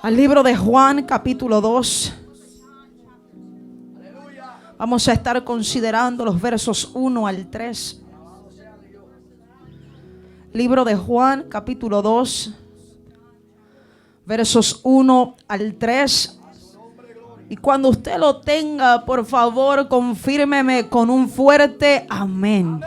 al libro de Juan, capítulo 2. Vamos a estar considerando los versos 1 al 3. Libro de Juan, capítulo 2, versos 1 al 3. Y cuando usted lo tenga, por favor, confírmeme con un fuerte amén.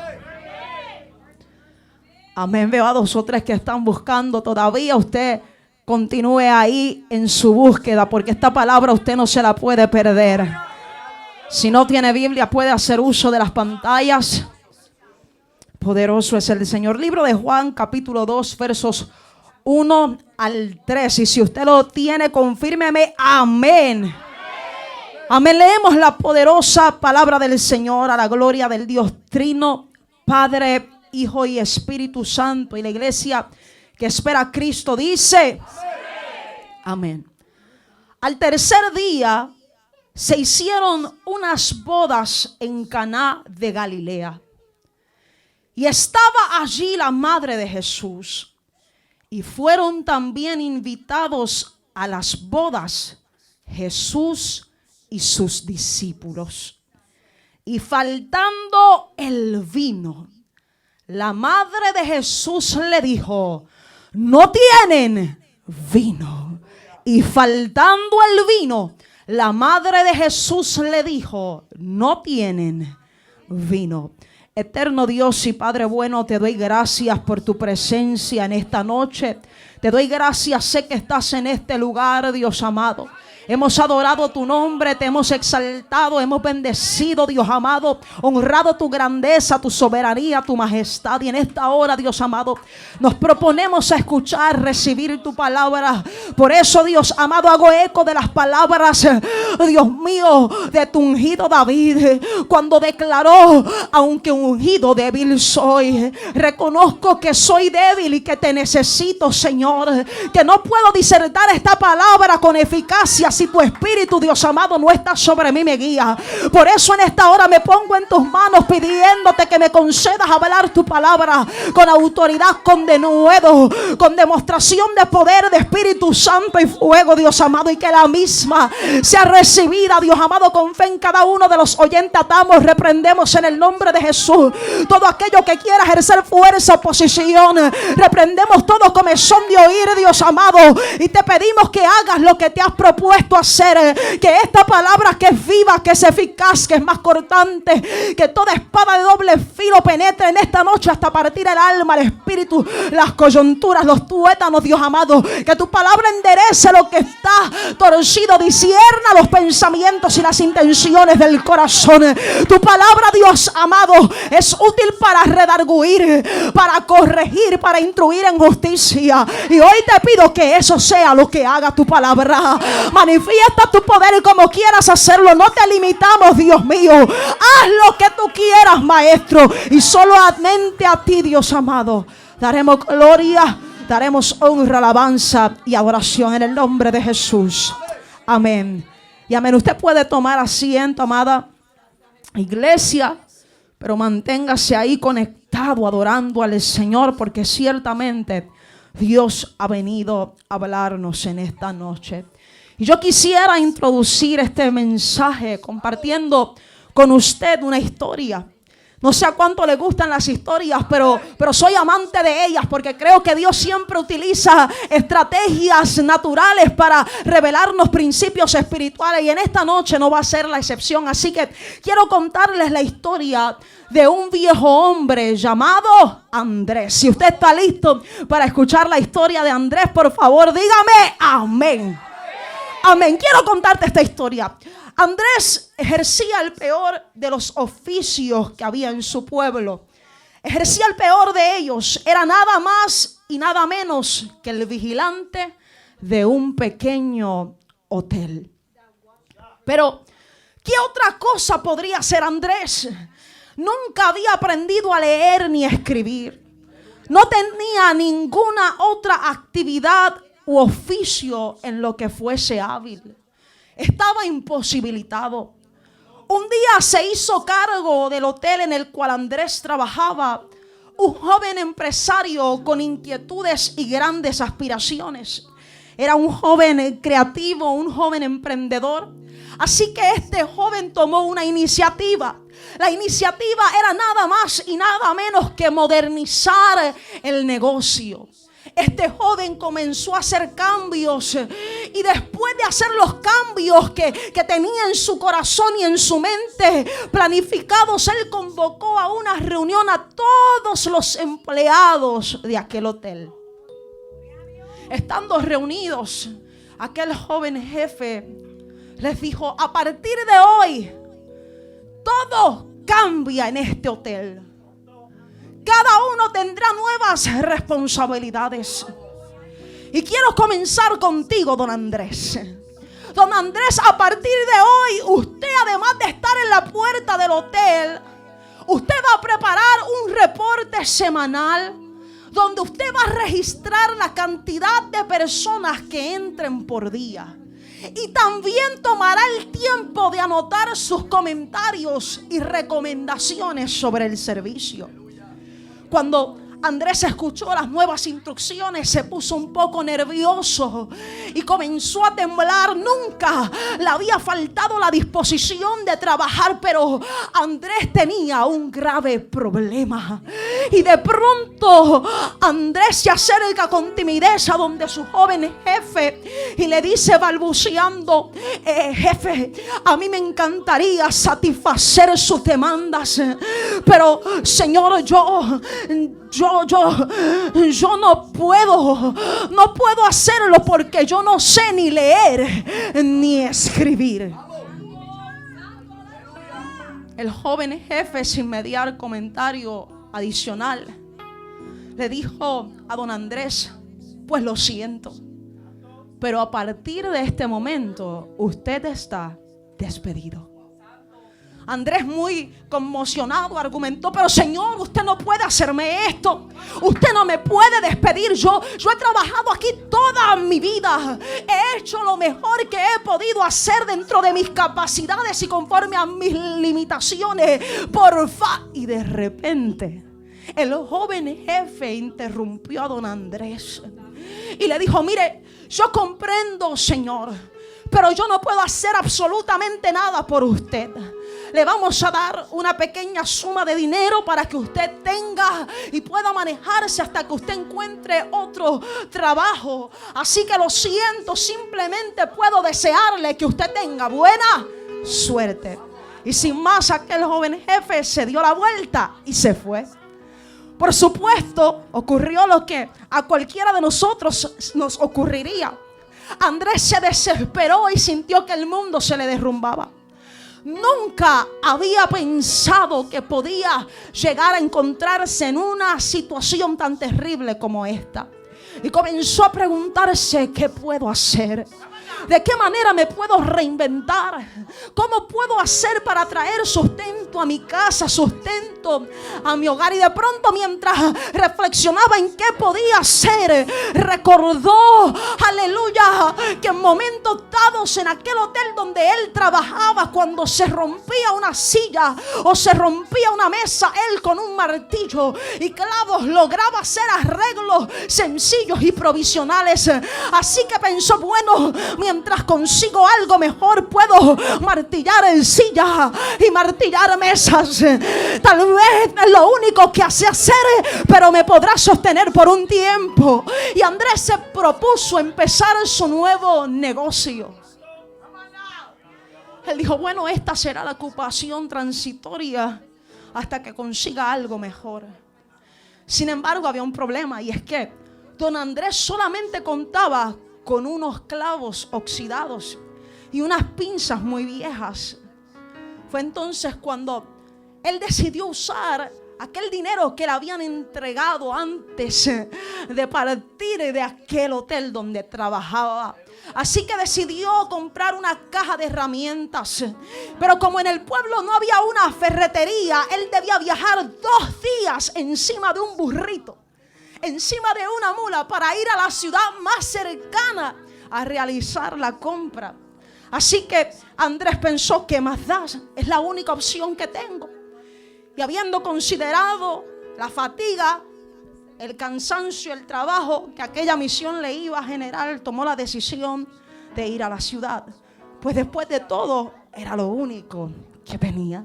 Amén. Veo a 2 o 3 que están buscando todavía. Usted continúe ahí en su búsqueda, porque esta palabra usted no se la puede perder. Si no tiene Biblia, puede hacer uso de las pantallas. Poderoso es el Señor. Libro de Juan, capítulo 2, versos 1 al 3. Y si usted lo tiene, confírmeme amén. Amén. Leemos la poderosa palabra del Señor a la gloria del Dios Trino, Padre, Hijo y Espíritu Santo. Y la iglesia que espera a Cristo dice amén. Al tercer día se hicieron unas bodas en Caná de Galilea. Y estaba allí la madre de Jesús. Y fueron también invitados a las bodas Jesús y sus discípulos. Y faltando el vino, la madre de Jesús le dijo: no tienen vino. Y faltando el vino, la madre de Jesús le dijo: no tienen vino. Eterno Dios y Padre bueno, te doy gracias por tu presencia en esta noche. Te doy gracias, sé que estás en este lugar, Dios amado. Hemos adorado tu nombre, te hemos exaltado, hemos bendecido, Dios amado, honrado tu grandeza, tu soberanía, tu majestad. Y en esta hora, Dios amado, nos proponemos a escuchar, recibir tu palabra. Por eso, Dios amado, hago eco de las palabras, Dios mío, de tu ungido David, cuando declaró: aunque ungido débil soy, reconozco que soy débil y que te necesito, Señor, que no puedo disertar esta palabra con eficacia si tu Espíritu, Dios amado, no está sobre mí, me guía. Por eso en esta hora me pongo en tus manos pidiéndote que me concedas hablar tu palabra con autoridad, con denuedo, con demostración de poder de Espíritu Santo y fuego, Dios amado, y que la misma sea recibida, Dios amado, con fe en cada uno de los oyentes. Atamos, reprendemos en el nombre de Jesús todo aquello que quiera ejercer fuerza, oposición. Reprendemos todo comezón de oír, Dios amado, y te pedimos que hagas lo que te has propuesto hacer, que esta palabra que es viva, que es eficaz, que es más cortante que toda espada de doble filo, penetre en esta noche hasta partir el alma, el espíritu, las coyunturas, los tuétanos, Dios amado. Que tu palabra enderece lo que está torcido, discierna los pensamientos y las intenciones del corazón. Tu palabra, Dios amado, es útil para redarguir, para corregir, para instruir en justicia. Y hoy te pido que eso sea lo que haga tu palabra. Manifiesta tu poder como quieras hacerlo. No te limitamos, Dios mío. Haz lo que tú quieras, Maestro. Y solamente a ti, Dios amado, daremos gloria, daremos honra, alabanza y adoración en el nombre de Jesús. Amén. Y amén. Usted puede tomar asiento, amada iglesia, pero manténgase ahí conectado, adorando al Señor, porque ciertamente Dios ha venido a hablarnos en esta noche. Y yo quisiera introducir este mensaje compartiendo con usted una historia. No sé a cuánto le gustan las historias, pero soy amante de ellas, porque creo que Dios siempre utiliza estrategias naturales para revelarnos principios espirituales. Y en esta noche no va a ser la excepción. Así que quiero contarles la historia de un viejo hombre llamado Andrés. Si usted está listo para escuchar la historia de Andrés, por favor, dígame amén. Amén. Quiero contarte esta historia. Andrés ejercía el peor de los oficios que había en su pueblo. Ejercía el peor de ellos. Era nada más y nada menos que el vigilante de un pequeño hotel. Pero, ¿qué otra cosa podría hacer Andrés? Nunca había aprendido a leer ni a escribir. No tenía ninguna otra actividad u oficio en lo que fuese hábil. Estaba imposibilitado. Un día se hizo cargo del hotel en el cual Andrés trabajaba un joven empresario con inquietudes y grandes aspiraciones. Era un joven creativo, un joven emprendedor. Así que este joven tomó una iniciativa. La iniciativa era nada más y nada menos que modernizar el negocio. Este joven comenzó a hacer cambios y después de hacer los cambios que tenía en su corazón y en su mente planificados, él convocó a una reunión a todos los empleados de aquel hotel. Estando reunidos, aquel joven jefe les dijo: a partir de hoy, todo cambia en este hotel. Cada uno tendrá nuevas responsabilidades. Y quiero comenzar contigo, don Andrés. Don Andrés, a partir de hoy, usted, además de estar en la puerta del hotel, usted va a preparar un reporte semanal donde usted va a registrar la cantidad de personas que entren por día. Y también tomará el tiempo de anotar sus comentarios y recomendaciones sobre el servicio. Cuando Andrés escuchó las nuevas instrucciones, se puso un poco nervioso y comenzó a temblar. Nunca le había faltado la disposición de trabajar, pero Andrés tenía un grave problema. Y de pronto Andrés se acerca con timidez a donde su joven jefe y le dice balbuceando: jefe, a mí me encantaría satisfacer sus demandas, pero señor, yo no puedo hacerlo porque yo no sé ni leer ni escribir. El joven jefe, sin mediar comentario adicional, le dijo a don Andrés: pues lo siento, pero a partir de este momento usted está despedido. Andrés, muy conmocionado, argumentó: pero señor, usted no puede hacerme esto. Usted no me puede despedir. Yo he trabajado aquí toda mi vida. He hecho lo mejor que he podido hacer dentro de mis capacidades y conforme a mis limitaciones. Y de repente el joven jefe interrumpió a don Andrés y le dijo: mire, yo comprendo, señor, pero yo no puedo hacer absolutamente nada por usted. Le vamos a dar una pequeña suma de dinero para que usted tenga y pueda manejarse hasta que usted encuentre otro trabajo. Así que lo siento, simplemente puedo desearle que usted tenga buena suerte. Y sin más, aquel joven jefe se dio la vuelta y se fue. Por supuesto, ocurrió lo que a cualquiera de nosotros nos ocurriría. Andrés se desesperó y sintió que el mundo se le derrumbaba. Nunca había pensado que podía llegar a encontrarse en una situación tan terrible como esta. Y comenzó a preguntarse: ¿qué puedo hacer? ¿De qué manera me puedo reinventar? ¿Cómo puedo hacer para traer sustento a mi casa, sustento a mi hogar? Y de pronto, mientras reflexionaba en qué podía hacer, recordó, aleluya, que en momentos dados en aquel hotel donde él trabajaba, cuando se rompía una silla o se rompía una mesa, él con un martillo y clavos lograba hacer arreglos sencillos y provisionales. Así que pensó: bueno, mientras consigo algo mejor, puedo martillar en sillas y martillar mesas. Tal vez es lo único que sé hacer, pero me podrá sostener por un tiempo. Y Andrés se propuso empezar su nuevo negocio. Él dijo: bueno, esta será la ocupación transitoria hasta que consiga algo mejor. Sin embargo, había un problema, y es que don Andrés solamente contaba con unos clavos oxidados y unas pinzas muy viejas. Fue entonces cuando él decidió usar aquel dinero que le habían entregado antes de partir de aquel hotel donde trabajaba. Así que decidió comprar una caja de herramientas. Pero como en el pueblo no había una ferretería, él debía viajar 2 días encima de un burrito, encima de una mula, para ir a la ciudad más cercana a realizar la compra. Así que Andrés pensó: ¿qué más da? Es la única opción que tengo. Y habiendo considerado la fatiga, el cansancio, el trabajo que aquella misión le iba a generar, tomó la decisión de ir a la ciudad. Pues después de todo, era lo único que venía.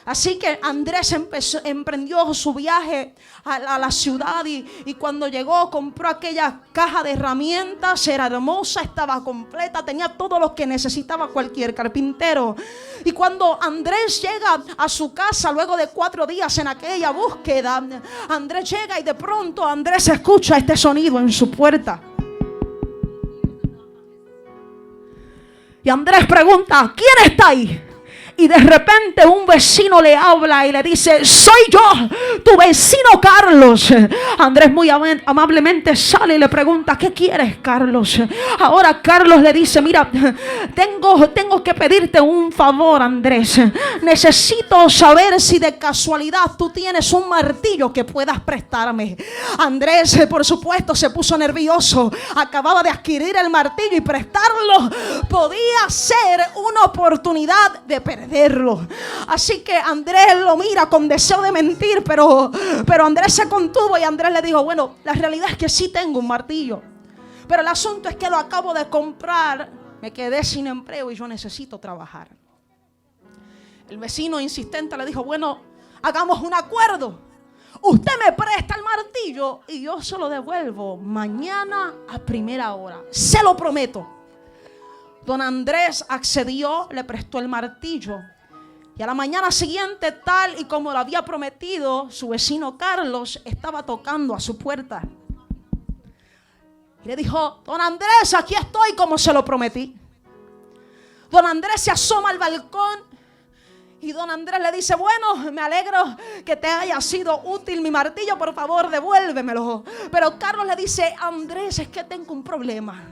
Así que Andrés emprendió su viaje a la ciudad y cuando llegó compró aquella caja de herramientas. Era hermosa, estaba completa, tenía todo lo que necesitaba cualquier carpintero. Y cuando Andrés llega a su casa luego de 4 días en aquella búsqueda, Andrés llega y de pronto Andrés escucha este sonido en su puerta. Y Andrés pregunta: ¿quién está ahí? Y de repente un vecino le habla y le dice: soy yo, tu vecino Carlos. Andrés muy amablemente sale y le pregunta: ¿qué quieres, Carlos? Ahora Carlos le dice: mira, tengo que pedirte un favor, Andrés. Necesito saber si de casualidad tú tienes un martillo que puedas prestarme. Andrés, por supuesto, se puso nervioso. Acababa de adquirir el martillo y prestarlo podía ser una oportunidad de perderlo. Así que Andrés lo mira con deseo de mentir, pero Andrés se contuvo y Andrés le dijo: bueno, la realidad es que sí tengo un martillo, pero el asunto es que lo acabo de comprar, me quedé sin empleo y yo necesito trabajar. El vecino insistente le dijo: bueno, hagamos un acuerdo. Usted me presta el martillo y yo se lo devuelvo mañana a primera hora, se lo prometo. Don Andrés accedió, le prestó el martillo. Y a la mañana siguiente, tal y como lo había prometido, su vecino Carlos estaba tocando a su puerta. Y le dijo: don Andrés, aquí estoy como se lo prometí. Don Andrés se asoma al balcón y don Andrés le dice: bueno, me alegro que te haya sido útil mi martillo, por favor devuélvemelo. Pero Carlos le dice: Andrés, es que tengo un problema.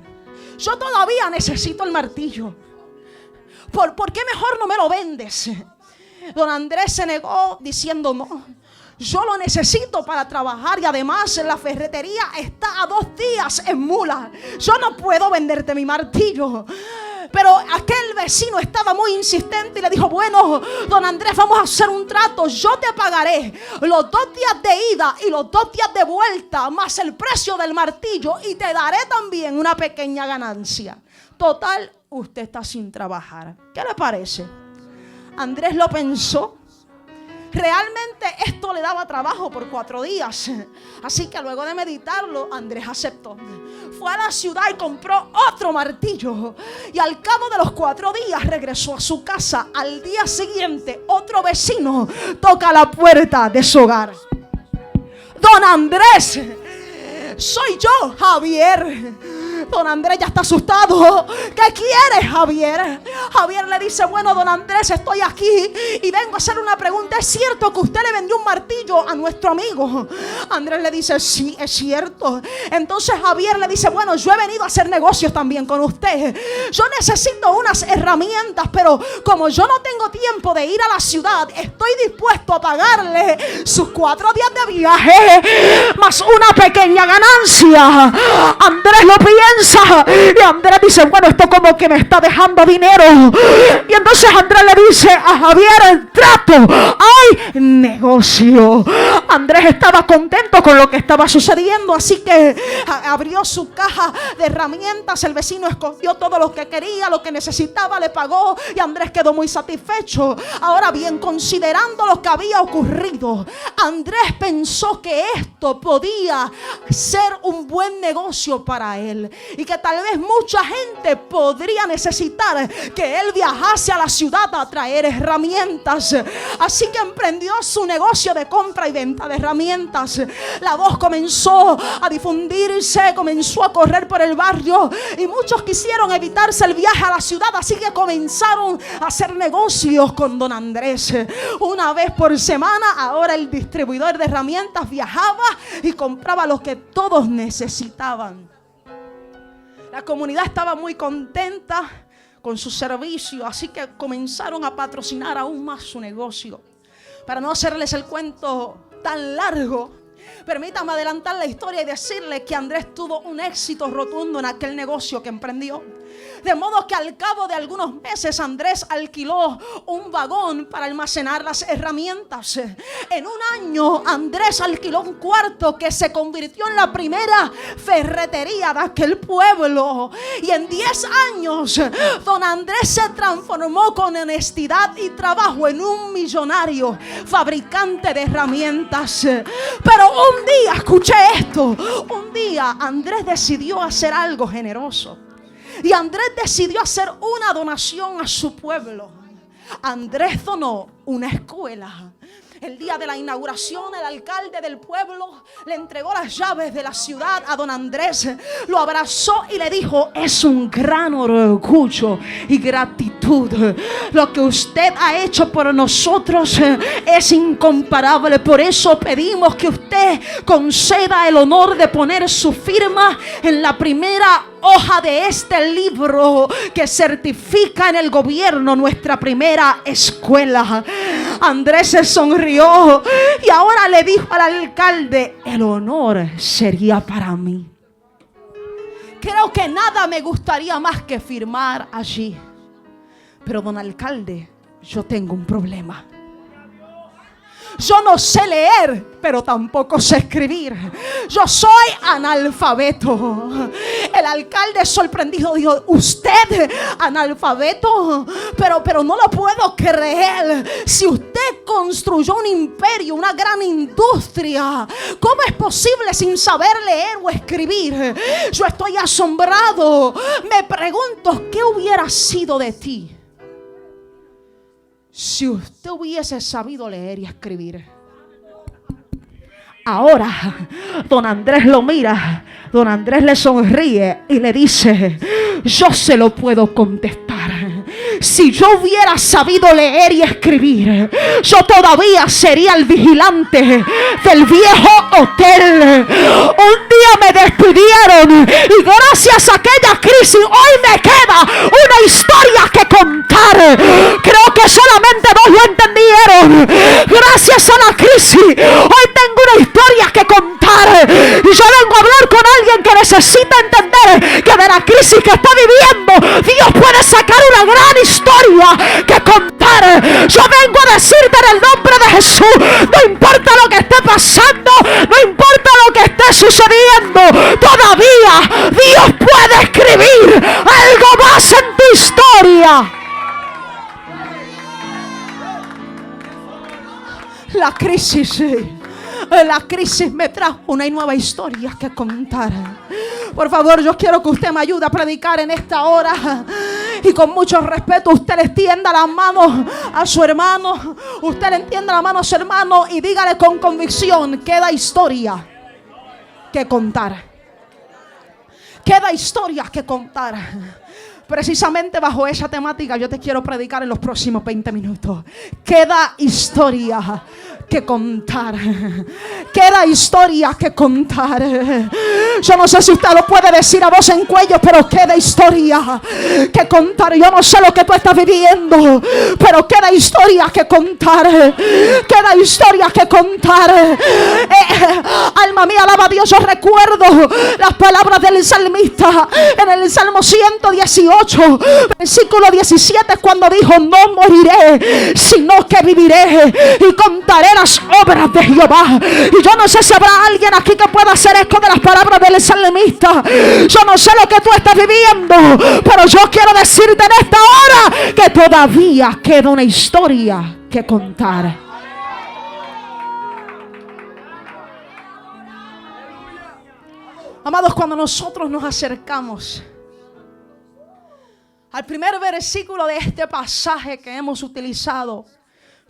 Yo todavía necesito el martillo. ¿Por qué mejor no me lo vendes? Don Andrés se negó diciendo: no, yo lo necesito para trabajar y además la ferretería está a 2 días en mula. Yo no puedo venderte mi martillo. Pero aquel vecino estaba muy insistente y le dijo: bueno, don Andrés, vamos a hacer un trato. Yo te pagaré los 2 días de ida y los 2 días de vuelta, más el precio del martillo, y te daré también una pequeña ganancia. Total, usted está sin trabajar. ¿Qué le parece? Andrés lo pensó. Realmente esto le daba trabajo por 4 días. Así que luego de meditarlo, Andrés aceptó. Fue a la ciudad y compró otro martillo. Y al cabo de los 4 días regresó a su casa. Al día siguiente, otro vecino toca la puerta de su hogar. Don Andrés, soy yo, Javier. Don Andrés ya está asustado. ¿Qué quieres, Javier? Javier le dice: bueno, don Andrés, estoy aquí y vengo a hacer una pregunta. ¿Es cierto que usted le vendió un martillo a nuestro amigo? Andrés le dice: sí, es cierto. Entonces Javier le dice: bueno, yo he venido a hacer negocios también con usted. Yo necesito unas herramientas, pero como yo no tengo tiempo de ir a la ciudad, estoy dispuesto a pagarle sus 4 días de viaje más una pequeña ganancia. Andrés lo piensa y Andrés dice: bueno, esto como que me está dejando dinero. Y entonces Andrés le dice a Javier: el trato, hay negocio. Andrés estaba contento con lo que estaba sucediendo, así que abrió su caja de herramientas. El vecino escogió todo lo que quería, lo que necesitaba, le pagó y Andrés quedó muy satisfecho. Ahora bien, considerando lo que había ocurrido, Andrés pensó que esto podía ser un buen negocio para él y que tal vez mucha gente podría necesitar que él viajase a la ciudad a traer herramientas. Así que emprendió su negocio de compra y venta de herramientas. La voz comenzó a difundirse, comenzó a correr por el barrio y muchos quisieron evitarse el viaje a la ciudad, así que comenzaron a hacer negocios con don Andrés. Una vez por semana, ahora el distribuidor de herramientas viajaba y compraba lo que todos necesitaban. La comunidad estaba muy contenta con su servicio, así que comenzaron a patrocinar aún más su negocio. Para no hacerles el cuento tan largo, permítame adelantar la historia y decirles que Andrés tuvo un éxito rotundo en aquel negocio que emprendió. De modo que al cabo de algunos meses Andrés alquiló un vagón para almacenar las herramientas. En un año Andrés alquiló un cuarto que se convirtió en la primera ferretería de aquel pueblo. Y en 10 años don Andrés se transformó con honestidad y trabajo en un millonario fabricante de herramientas. Pero un día, escuché esto, un día Andrés decidió hacer algo generoso. Y Andrés decidió hacer una donación a su pueblo. Andrés donó una escuela. El día de la inauguración, el alcalde del pueblo le entregó las llaves de la ciudad a don Andrés. Lo abrazó y le dijo: es un gran orgullo y gratitud. Lo que usted ha hecho por nosotros es incomparable. Por eso pedimos que usted conceda el honor de poner su firma en la primera hoja de este libro que certifica en el gobierno nuestra primera escuela. Andrés se sonrió y ahora le dijo al alcalde: el honor sería para mí. Creo que nada me gustaría más que firmar allí. Pero don alcalde, yo tengo un problema. Yo no sé leer, pero tampoco sé escribir. Yo soy analfabeto. El alcalde sorprendido dijo: ¿usted analfabeto? Pero no lo puedo creer. Si usted construyó un imperio, una gran industria, ¿cómo es posible sin saber leer o escribir? Yo estoy asombrado. Me pregunto, ¿qué hubiera sido de ti si usted hubiese sabido leer y escribir? Ahora don Andrés lo mira, don Andrés le sonríe y le dice: yo se lo puedo contestar. Si yo hubiera sabido leer y escribir, yo todavía sería el vigilante del viejo hotel. Un día me despidieron y gracias a aquella crisis hoy me queda una historia que contar. Creo que solamente 2 lo entendieron. Gracias a la crisis hoy tengo una historia que contar. Y yo vengo a hablar con alguien que necesita entender que de la crisis que está viviendo Dios puede sacar una gran historia que contar. Yo vengo a decirte en el nombre de Jesús: no importa lo que esté pasando, no importa lo que esté sucediendo, todavía Dios puede escribir algo más en tu historia. La crisis me trajo una nueva historia que contar. Por favor, yo quiero que usted me ayude a predicar en esta hora. Y con mucho respeto, usted le extienda la mano a su hermano. Usted le extienda la mano a su hermano y dígale con convicción: queda historia que contar. Queda historia que contar. Precisamente bajo esa temática yo te quiero predicar en los próximos 20 minutos. Queda historia que contar. Queda historia que contar. Yo no sé si usted lo puede decir a voz en cuello, pero queda historia que contar. Yo no sé lo que tú estás viviendo, pero queda historia que contar. Queda historia que contar. Alma mía, alaba a Dios. Yo recuerdo las palabras del salmista en el Salmo 118, versículo 17, cuando dijo: no moriré, sino que viviré y contaré las obras de Jehová. Y yo no sé si habrá alguien aquí que pueda hacer eco de las palabras del salmista. Yo no sé lo que tú estás viviendo, pero yo quiero decirte en esta hora que todavía queda una historia que contar. Amados, cuando nosotros nos acercamos al primer versículo de este pasaje que hemos utilizado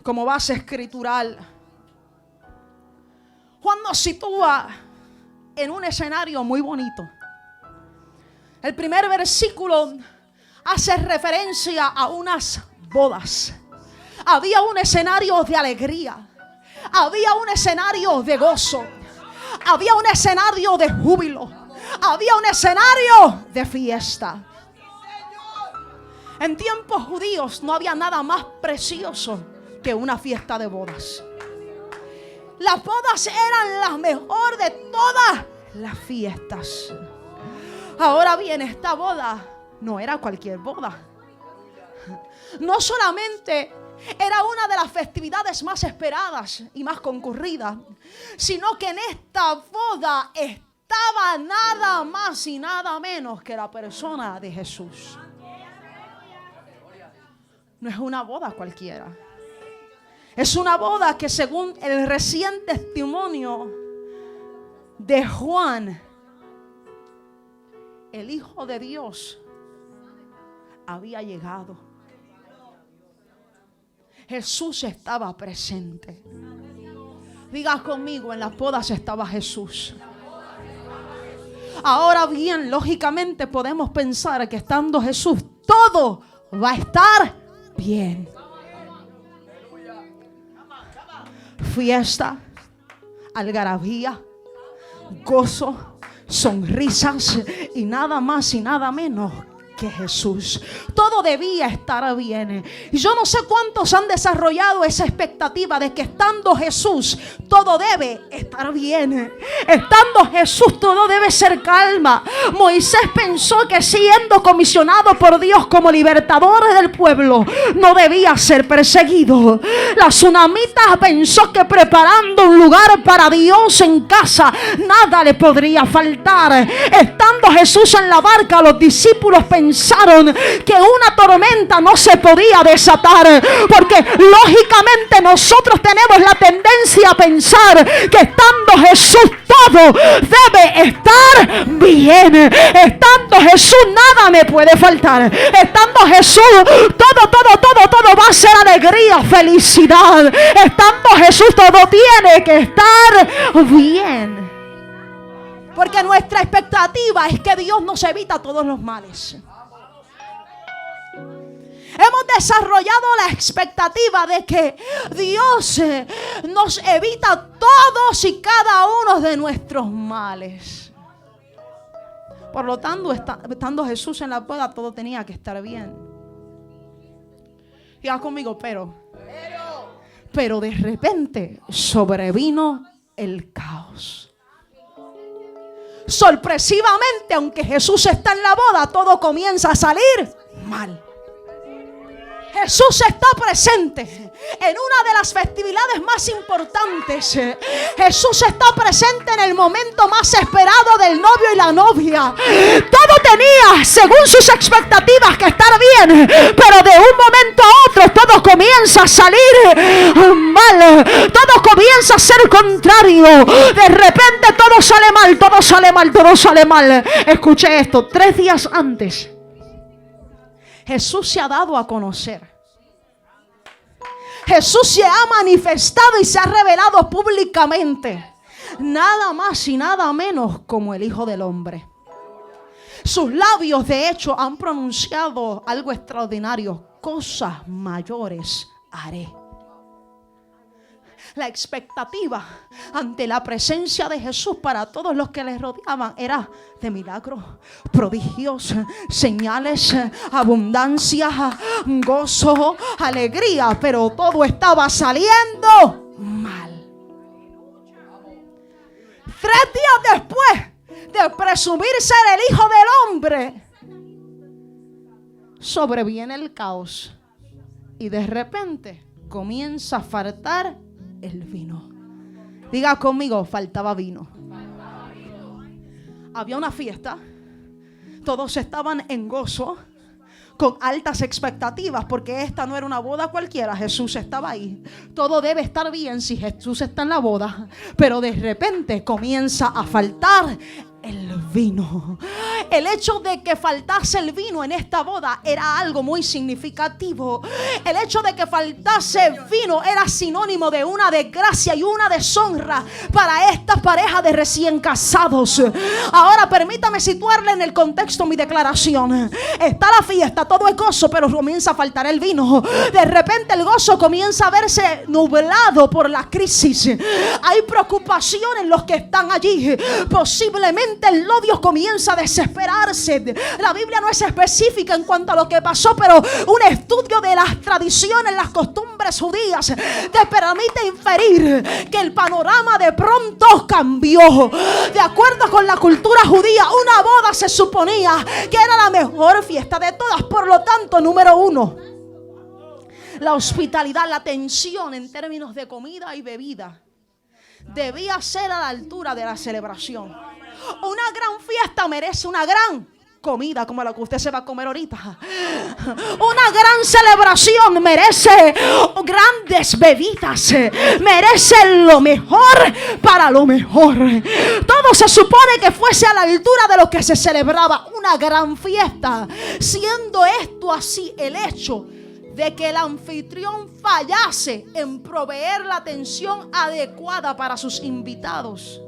como base escritural, Juan nos sitúa en un escenario muy bonito. El primer versículo hace referencia a unas bodas. Había un escenario de alegría, había un escenario de gozo, había un escenario de júbilo, había un escenario de fiesta. En tiempos judíos no había nada más precioso que una fiesta de bodas. Las bodas eran las mejores de todas las fiestas. Ahora bien, esta boda no era cualquier boda. No solamente era una de las festividades más esperadas y más concurridas, sino que en esta boda estaba nada más y nada menos que la persona de Jesús. No es una boda cualquiera. Es una boda que, según el reciente testimonio de Juan, el Hijo de Dios había llegado. Jesús estaba presente. Diga conmigo, en las bodas estaba Jesús. Ahora bien, lógicamente podemos pensar que estando Jesús, todo va a estar bien. Fiesta, algarabía, gozo, sonrisas y nada más y nada menos que Jesús. Todo debía estar bien. Y yo no sé cuántos han desarrollado esa expectativa de que estando Jesús todo debe estar bien. Estando Jesús todo debe ser calma. Moisés pensó que siendo comisionado por Dios como libertador del pueblo no debía ser perseguido. La tsunamita pensó que preparando un lugar para Dios en casa nada le podría faltar. Estando Jesús en la barca, los discípulos pensaron que una tormenta no se podía desatar, porque lógicamente nosotros tenemos la tendencia a pensar que estando Jesús todo debe estar bien. Estando Jesús nada me puede faltar. Estando Jesús todo va a ser alegría, felicidad. Estando Jesús todo tiene que estar bien. Porque nuestra expectativa es que Dios nos evita todos los males. Hemos desarrollado la expectativa de que Dios nos evita todos y cada uno de nuestros males. Por lo tanto, estando Jesús en la boda, todo tenía que estar bien. Diga conmigo, pero de repente sobrevino el caos. Sorpresivamente, aunque Jesús está en la boda, todo comienza a salir mal. Jesús está presente en una de las festividades más importantes. Jesús está presente en el momento más esperado del novio y la novia. Todo tenía, según sus expectativas, que estar bien, pero de un momento a otro todo comienza a salir mal. Todo comienza a ser contrario. De repente todo sale mal, todo sale mal, todo sale mal. Escuche esto, 3 días antes Jesús se ha dado a conocer. Jesús se ha manifestado y se ha revelado públicamente. Nada más y nada menos como el Hijo del Hombre. Sus labios, de hecho, han pronunciado algo extraordinario. Cosas mayores haré. La expectativa ante la presencia de Jesús para todos los que les rodeaban era de milagros, prodigios, señales, abundancia, gozo, alegría, pero todo estaba saliendo mal. 3 días después de presumir ser el Hijo del Hombre, sobreviene el caos y de repente comienza a faltar el vino. Diga conmigo, faltaba vino. Había una fiesta. Todos estaban en gozo, con altas expectativas, porque esta no era una boda cualquiera. Jesús estaba ahí. Todo debe estar bien si Jesús está en la boda, pero de repente comienza a faltar el vino. El hecho de que faltase el vino en esta boda era algo muy significativo. El hecho de que faltase vino era sinónimo de una desgracia y una deshonra para esta pareja de recién casados. Ahora permítame situarle en el contexto mi declaración. Está la fiesta, todo es gozo, pero comienza a faltar el vino. De repente el gozo comienza a verse nublado por la crisis. Hay preocupación en los que están allí. Posiblemente el novio comienza a desesperarse. La Biblia no es específica en cuanto a lo que pasó, pero un estudio de las tradiciones, las costumbres judías te permite inferir que el panorama de pronto cambió. De acuerdo con la cultura judía, una boda se suponía que era la mejor fiesta de todas. Por lo tanto, número 1, la hospitalidad, la atención en términos de comida y bebida debía ser a la altura de la celebración. Una gran fiesta merece una gran comida como la que usted se va a comer ahorita. Una gran celebración merece grandes bebidas, merece lo mejor para lo mejor. Todo se supone que fuese a la altura de lo que se celebraba, una gran fiesta. Siendo esto así, el hecho de que el anfitrión fallase en proveer la atención adecuada para sus invitados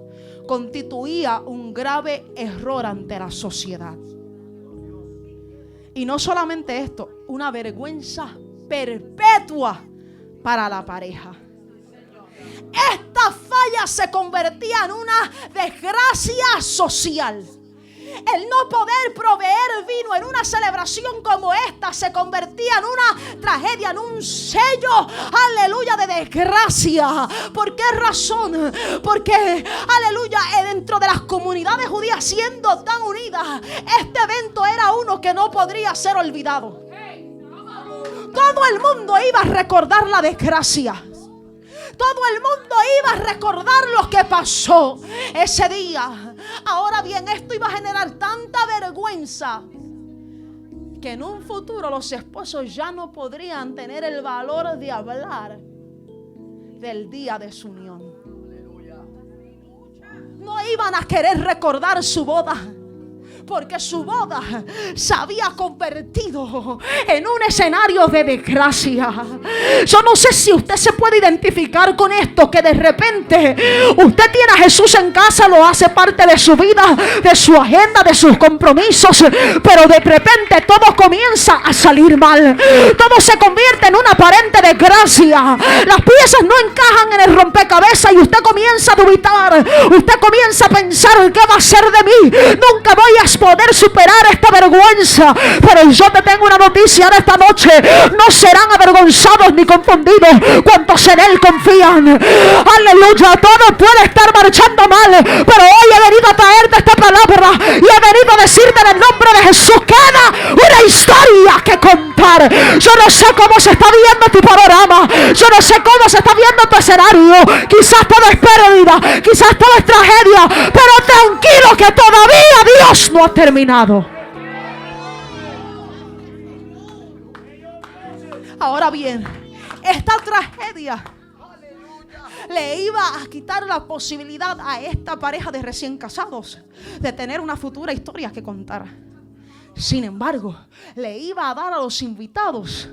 constituía un grave error ante la sociedad. Y no solamente esto, una vergüenza perpetua para la pareja. Esta falla se convertía en una desgracia social. El no poder proveer vino en una celebración como esta se convertía en una tragedia, en un sello, aleluya, de desgracia. ¿Por qué razón? Porque, aleluya, dentro de las comunidades judías, siendo tan unidas, este evento era uno que no podría ser olvidado. Todo el mundo iba a recordar la desgracia. Todo el mundo iba a recordar lo que pasó ese día. Ahora bien, esto iba a generar tanta vergüenza que en un futuro los esposos ya no podrían tener el valor de hablar del día de su unión. No iban a querer recordar su boda, porque su boda se había convertido en un escenario de desgracia. Yo no sé si usted se puede identificar con esto, que de repente usted tiene a Jesús en casa, lo hace parte de su vida, de su agenda, de sus compromisos, pero de repente todo comienza a salir mal. Todo se convierte en una aparente desgracia. Las piezas no encajan en el rompecabezas y usted comienza a dubitar. Usted comienza a pensar: ¿qué va a ser de mí? Nunca voy a poder superar esta vergüenza. Pero yo te tengo una noticia de esta noche: no serán avergonzados ni confundidos cuantos en Él confían. Aleluya. Todo puede estar marchando mal, pero hoy he venido a traerte esta palabra y he venido a decirte en el nombre de Jesús: queda una historia que contar. Yo no sé cómo se está viendo tu panorama, yo no sé cómo se está viendo tu escenario. Quizás todo es pérdida, quizás todo es tragedia, pero tranquilo que todavía Dios no ha terminado. Ahora bien, esta tragedia le iba a quitar la posibilidad a esta pareja de recién casados de tener una futura historia que contar. Sin embargo, le iba a dar a los invitados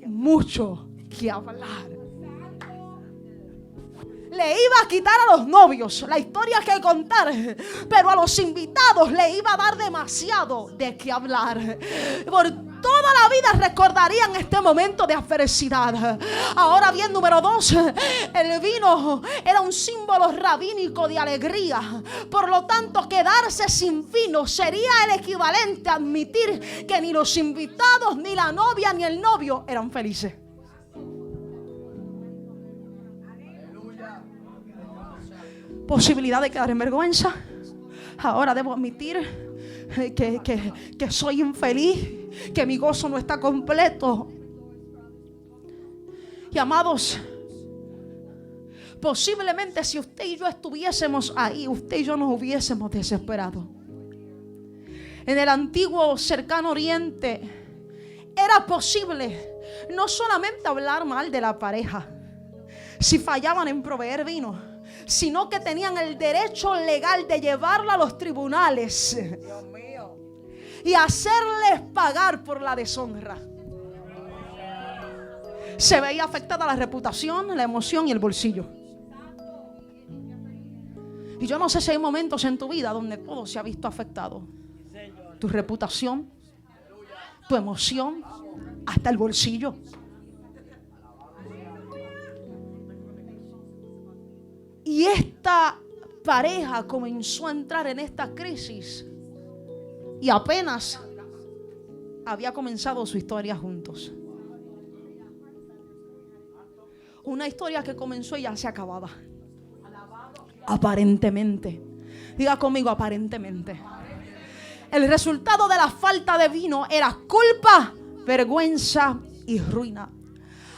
mucho que hablar. Le iba a quitar a los novios la historia que contar, pero a los invitados le iba a dar demasiado de qué hablar. Por toda la vida recordarían este momento de adversidad. Ahora bien, número 2, el vino era un símbolo rabínico de alegría. Por lo tanto, quedarse sin vino sería el equivalente a admitir que ni los invitados, ni la novia, ni el novio eran felices. Posibilidad de quedar en vergüenza. Ahora debo admitir que soy infeliz, que mi gozo no está completo. Y amados, posiblemente si usted y yo estuviésemos ahí, usted y yo nos hubiésemos desesperado. En el antiguo cercano oriente era posible no solamente hablar mal de la pareja si fallaban en proveer vino, sino que tenían el derecho legal de llevarla a los tribunales y hacerles pagar por la deshonra. Se veía afectada la reputación, la emoción y el bolsillo. Y yo no sé si hay momentos en tu vida donde todo se ha visto afectado: tu reputación, tu emoción, hasta el bolsillo. Y esta pareja comenzó a entrar en esta crisis y apenas había comenzado su historia juntos. Una historia que comenzó y ya se acababa. Aparentemente. Diga conmigo: aparentemente. El resultado de la falta de vino era culpa, vergüenza y ruina.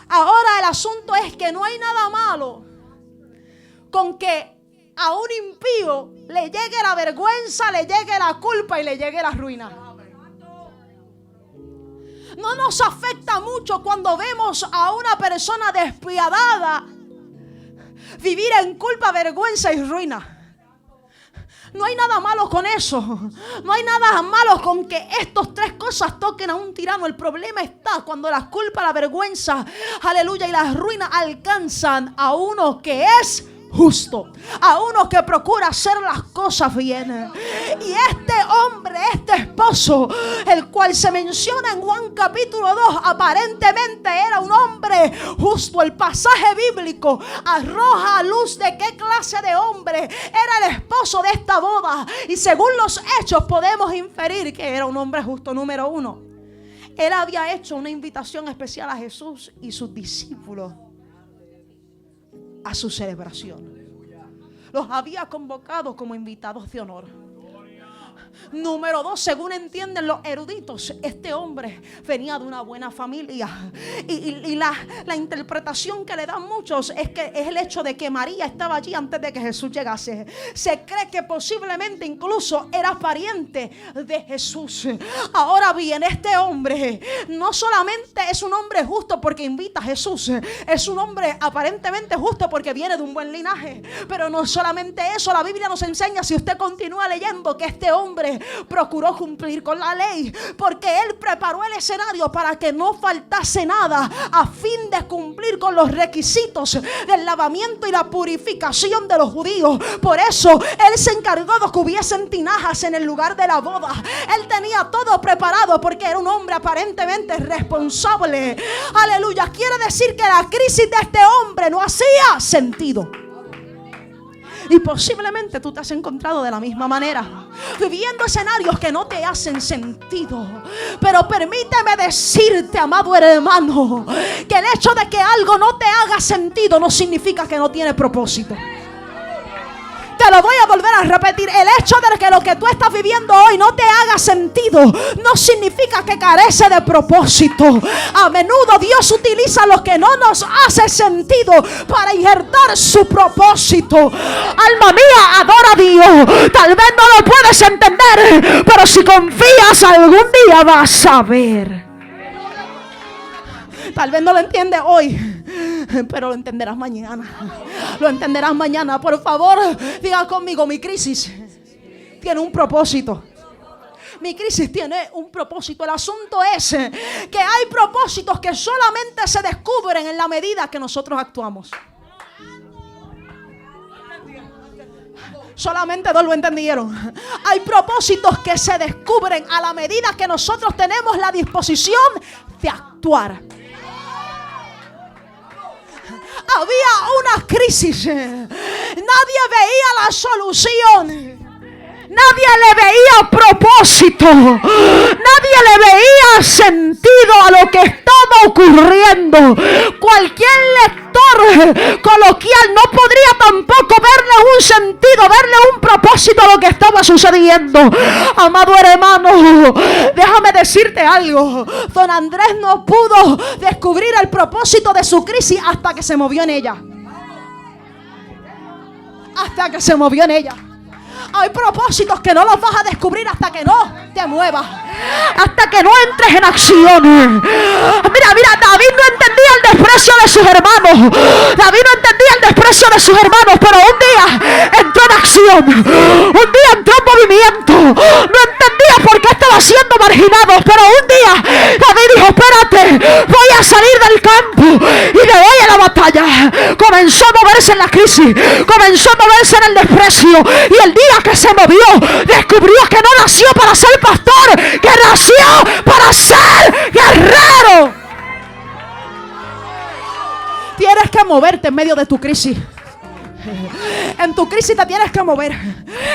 Ahora el asunto es que no hay nada malo con que a un impío le llegue la vergüenza, le llegue la culpa y le llegue la ruina. No nos afecta mucho cuando vemos a una persona despiadada vivir en culpa, vergüenza y ruina. No hay nada malo con eso. No hay nada malo con que estas tres cosas toquen a un tirano. El problema está cuando la culpa, la vergüenza, aleluya, y la ruina alcanzan a uno que es justo, a uno que procura hacer las cosas bien. Y este hombre, este esposo, el cual se menciona en Juan capítulo 2, aparentemente era un hombre justo. El pasaje bíblico arroja a luz de qué clase de hombre era el esposo de esta boda. Y según los hechos podemos inferir que era un hombre justo. Número uno, él había hecho una invitación especial a Jesús y sus discípulos a su celebración. Los había convocado como invitados de honor. Número 2, según entienden los eruditos, este hombre venía de una buena familia. Y la interpretación que le dan muchos es que es el hecho de que María estaba allí antes de que Jesús llegase. Se cree que posiblemente incluso era pariente de Jesús. Ahora bien, este hombre no solamente es un hombre justo porque invita a Jesús, es un hombre aparentemente justo porque viene de un buen linaje. Pero no solamente eso, la Biblia nos enseña, si usted continúa leyendo, que este hombre procuró cumplir con la ley, porque él preparó el escenario para que no faltase nada, a fin de cumplir con los requisitos del lavamiento y la purificación de los judíos. Por eso él se encargó de que hubiesen tinajas en el lugar de la boda. Él tenía todo preparado porque era un hombre aparentemente responsable. Aleluya. Quiere decir que la crisis de este hombre no hacía sentido. Y posiblemente tú te has encontrado de la misma manera, viviendo escenarios que no te hacen sentido. Pero permíteme decirte, amado hermano, que el hecho de que algo no te haga sentido no significa que no tiene propósito. Te lo voy a volver a repetir. El hecho de que lo que tú estás viviendo hoy no te haga sentido no significa que carece de propósito. A menudo Dios utiliza lo que no nos hace sentido para injertar su propósito. Alma mía, adora a Dios. Tal vez no lo puedes entender, pero si confías, algún día vas a ver. Tal vez no lo entiendes hoy, pero lo entenderás mañana. Lo entenderás mañana. Por favor, diga conmigo: mi crisis tiene un propósito. Mi crisis tiene un propósito. El asunto es que hay propósitos que solamente se descubren en la medida que nosotros actuamos. Solamente dos lo entendieron. Hay propósitos que se descubren a la medida que nosotros tenemos la disposición de actuar. Había una crisis. Nadie veía la solución. Nadie le veía propósito. Nadie le veía sentido a lo que estaba ocurriendo. Cualquier lector coloquial no podría tampoco verle un sentido, verle un propósito a lo que estaba sucediendo. Amado hermano, déjame decirte algo. Don Andrés no pudo descubrir el propósito de su crisis hasta que se movió en ella. Hasta que se movió en ella. Hay propósitos que no los vas a descubrir hasta que no te muevas, hasta que no entres en acción. Mira, David no entendía el desprecio de sus hermanos. David no entendía el desprecio de sus hermanos, pero un día entró en acción. Un día entró en movimiento. No entendía por qué estaba siendo marginado, pero un día David dijo: espérate, voy a salir del campo y me voy a la batalla. Comenzó a moverse en la crisis, comenzó a moverse en el desprecio, y el día que se movió, descubrió que no nació para ser pastor, que nació para ser guerrero. Tienes que moverte en medio de tu crisis. En tu crisis te tienes que mover.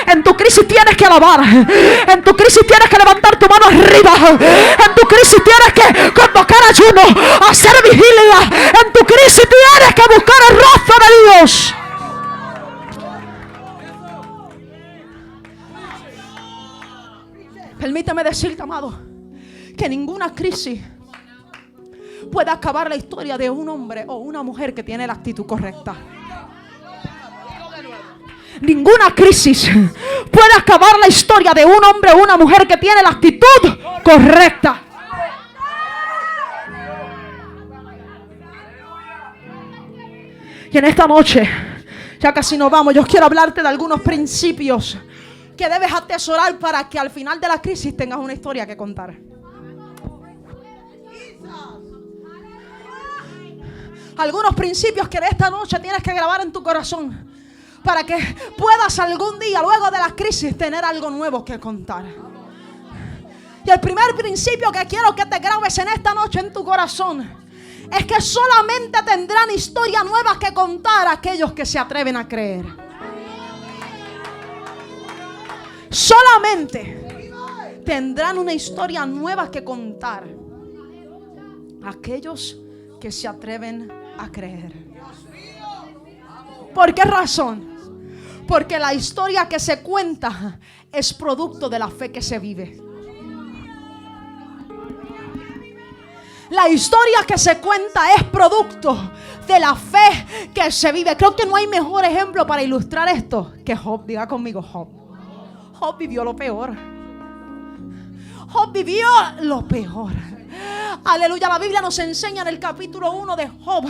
En tu crisis tienes que alabar. En tu crisis tienes que levantar tu mano arriba. En tu crisis tienes que convocar ayuno, hacer vigilia. En tu crisis tienes que buscar el rostro de Dios. Permíteme decirte, amado, que ninguna crisis puede acabar la historia de un hombre o una mujer que tiene la actitud correcta. Ninguna crisis puede acabar la historia de un hombre o una mujer que tiene la actitud correcta. Y en esta noche, ya casi nos vamos, yo quiero hablarte de algunos principios que debes atesorar para que al final de la crisis tengas una historia que contar. Algunos principios que de esta noche tienes que grabar en tu corazón para que puedas algún día, luego de la crisis, tener algo nuevo que contar. Y el primer principio que quiero que te grabes en esta noche en tu corazón es que solamente tendrán historias nuevas que contar aquellos que se atreven a creer. Solamente tendrán una historia nueva que contar aquellos que se atreven a creer. ¿Por qué razón? Porque la historia que se cuenta es producto de la fe que se vive. La historia que se cuenta es producto de la fe que se vive. Creo que no hay mejor ejemplo para ilustrar esto que Job. Diga conmigo, Job. Job vivió lo peor. Job vivió lo peor. Aleluya, la Biblia nos enseña en el capítulo 1 de Job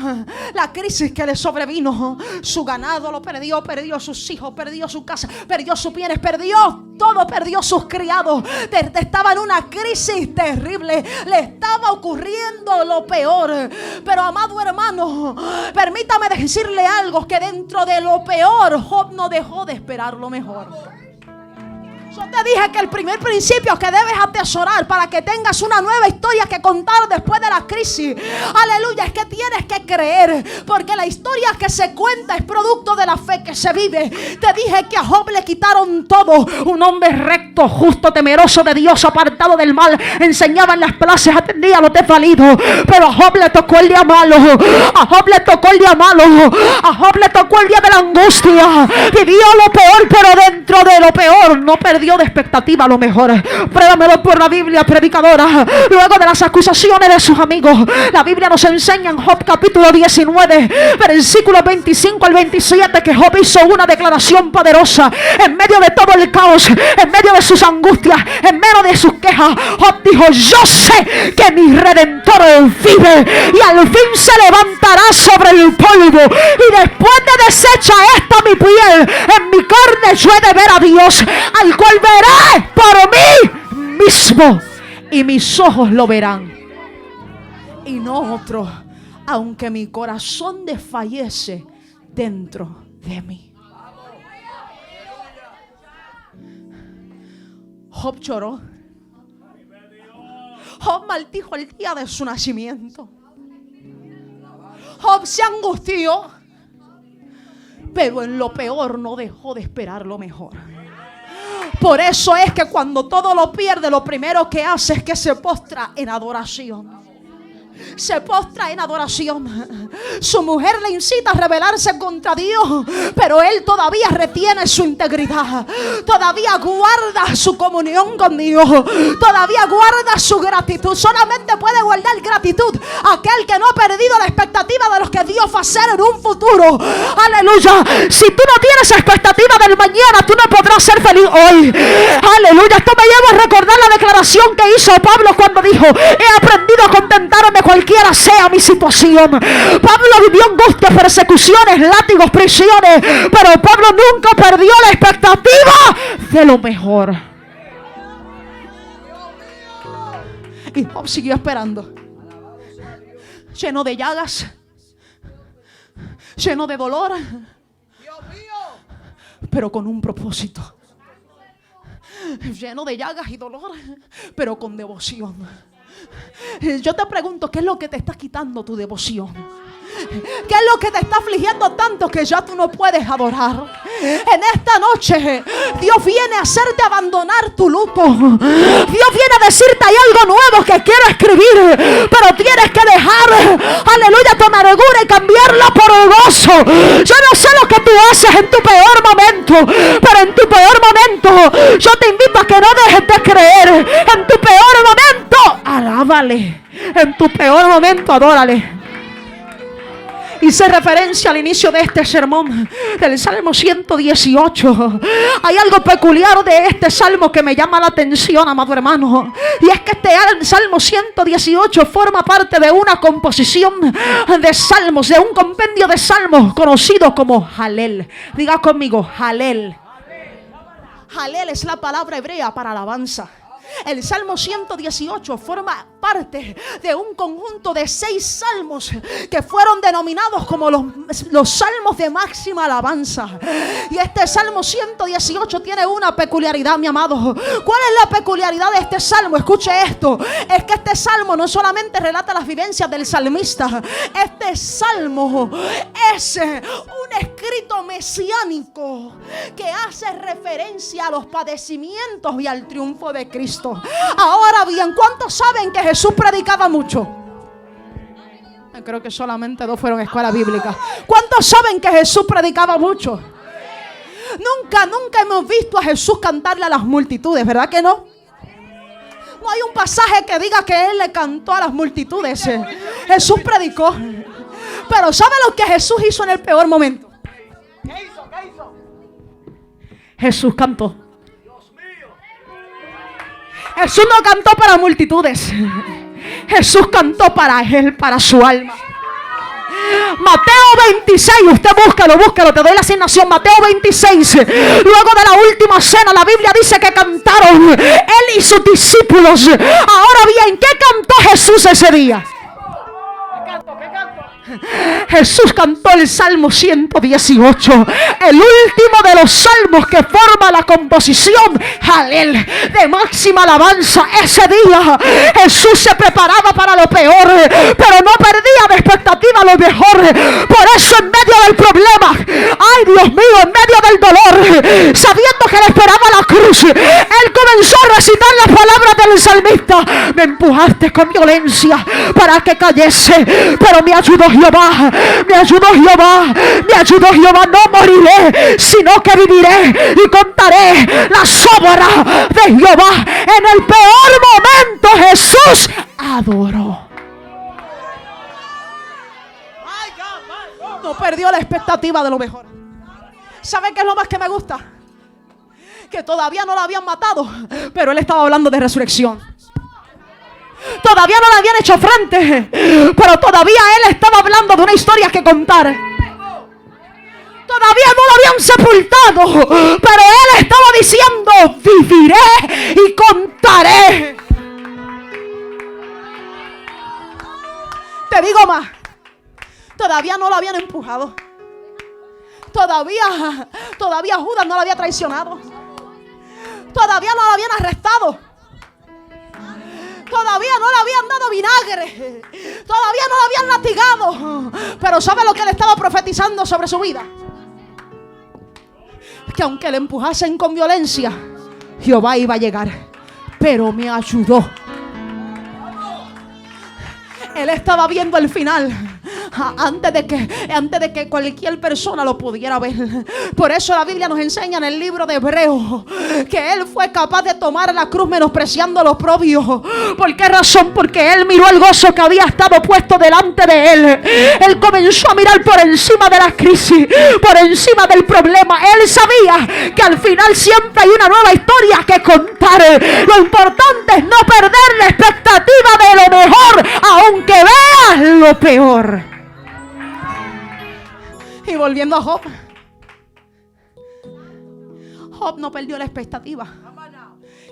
la crisis que le sobrevino. Su ganado lo perdió, perdió sus hijos, perdió su casa, perdió sus bienes, perdió todo, perdió sus criados. Estaba en una crisis terrible, le estaba ocurriendo lo peor. Pero amado hermano, permítame decirle algo, que dentro de lo peor Job no dejó de esperar lo mejor. Yo te dije que el primer principio que debes atesorar para que tengas una nueva historia que contar después de la crisis, aleluya, es que tienes que creer, porque la historia que se cuenta es producto de la fe que se vive. Te dije que a Job le quitaron todo, un hombre recto, justo, temeroso de Dios, apartado del mal, enseñaba en las plazas, atendía a los desvalidos, pero a Job le tocó el día malo, a Job le tocó el día malo, a Job le tocó el día de la angustia, vivió lo peor, pero dentro de lo peor no perdió de expectativa a lo mejor. Pruébamelo por la Biblia, predicadora. Luego de las acusaciones de sus amigos, la Biblia nos enseña en Job capítulo 19 versículos 25 al 27 que Job hizo una declaración poderosa en medio de todo el caos, en medio de sus angustias, en medio de sus quejas. Job dijo: yo sé que mi Redentor vive y al fin se levantará sobre el polvo, y después de deshecha esta mi piel, en mi carne yo he de ver a Dios, al cual veré por mí mismo, y mis ojos lo verán y no otro, aunque mi corazón desfallece dentro de mí. Job lloró. Job maldijo el día de su nacimiento. Job se angustió, pero en lo peor no dejó de esperar lo mejor. Por eso es que cuando todo lo pierde, lo primero que hace es que se postra en adoración. Se postra en adoración. Su mujer le incita a rebelarse contra Dios, pero él todavía retiene su integridad, todavía guarda su comunión con Dios, todavía guarda su gratitud. Solamente puede guardar gratitud aquel que no ha perdido la expectativa de lo que Dios va a hacer en un futuro. Aleluya. Si tú no tienes expectativa del mañana, tú no podrás ser feliz hoy. Aleluya. Esto me lleva a recordar la declaración que hizo Pablo cuando dijo: he aprendido a contentarme cualquiera sea mi situación. Pablo vivió angustias, persecuciones, látigos, prisiones, pero Pablo nunca perdió la expectativa de lo mejor. Y Job siguió esperando, lleno de llagas, lleno de dolor, pero con un propósito. Lleno de llagas y dolor, pero con devoción. Yo te pregunto, ¿qué es lo que te está quitando tu devoción? ¿Qué es lo que te está afligiendo tanto que ya tú no puedes adorar? En esta noche Dios viene a hacerte abandonar tu luto. Dios viene a decirte: hay algo nuevo que quiero escribir, pero tienes que dejar, aleluya, tu amargura y cambiarla por el gozo. Yo no sé lo que tú haces en tu peor momento, pero en tu peor momento yo te invito a que no dejes de creer. En tu peor momento, alábale. En tu peor momento, adórale. Hice referencia al inicio de este sermón del Salmo 118. Hay algo peculiar de este salmo que me llama la atención, amado hermano, y es que este Salmo 118 forma parte de una composición de salmos, de un compendio de salmos conocido como Halel. Diga conmigo, Halel. Halel es la palabra hebrea para alabanza. El Salmo 118 forma parte de un conjunto de 6 salmos que fueron denominados como los salmos de máxima alabanza. Y este Salmo 118 tiene una peculiaridad, mi amado. ¿Cuál es la peculiaridad de este salmo? Escuche esto. Es que este salmo no solamente relata las vivencias del salmista. Este salmo es un escrito mesiánico que hace referencia a los padecimientos y al triunfo de Cristo. Ahora bien, ¿cuántos saben que Jesús predicaba mucho? Creo que solamente 2 fueron a escuela bíblica. ¿Cuántos saben que Jesús predicaba mucho? Nunca hemos visto a Jesús cantarle a las multitudes, ¿verdad que no? No hay un pasaje que diga que Él le cantó a las multitudes. Jesús predicó. Pero ¿sabe lo que Jesús hizo en el peor momento? ¿Qué hizo? Jesús cantó. Jesús no cantó para multitudes. Jesús cantó para Él, para su alma. Mateo 26, usted búscalo, te doy la asignación. Mateo 26, luego de la última cena, la Biblia dice que cantaron Él y sus discípulos. Ahora bien, ¿qué cantó Jesús ese día? ¿Qué canto? Jesús cantó el Salmo 118, el último de los salmos que forma la composición Halel, de máxima alabanza. Ese día Jesús se preparaba para lo peor, pero no perdía de expectativa lo mejor. Por eso, en medio del problema, ay Dios mío, en medio del dolor, sabiendo que le esperaba la cruz, Él comenzó a recitar las palabras del salmista: me empujaste con violencia para que cayese, pero me ayudó Jehová, no moriré, sino que viviré y contaré las obras de Jehová. En el peor momento Jesús adoró. No perdió la expectativa de lo mejor. ¿Saben qué es lo más que me gusta? Que todavía no lo habían matado, pero Él estaba hablando de resurrección. Todavía no le habían hecho frente, pero todavía Él estaba hablando de una historia que contar. Todavía no lo habían sepultado, pero Él estaba diciendo: viviré y contaré. Te digo más, todavía no lo habían empujado. Todavía Judas no lo había traicionado. Todavía no lo habían arrestado. Todavía no le habían dado vinagre. Todavía no lo habían latigado. Pero ¿sabe lo que él estaba profetizando sobre su vida? Que aunque le empujasen con violencia, Jehová iba a llegar. Pero me ayudó. Él estaba viendo el final antes de que cualquier persona lo pudiera ver. Por eso la Biblia nos enseña en el libro de Hebreos que Él fue capaz de tomar la cruz menospreciando lo propio. ¿Por qué razón? Porque Él miró el gozo que había estado puesto delante de Él. Él comenzó a mirar por encima de la crisis, por encima del problema. Él sabía que al final siempre hay una nueva historia que contar. Lo importante es no perder la expectativa de lo mejor, aunque veas lo peor. Y volviendo a Job, Job no perdió la expectativa.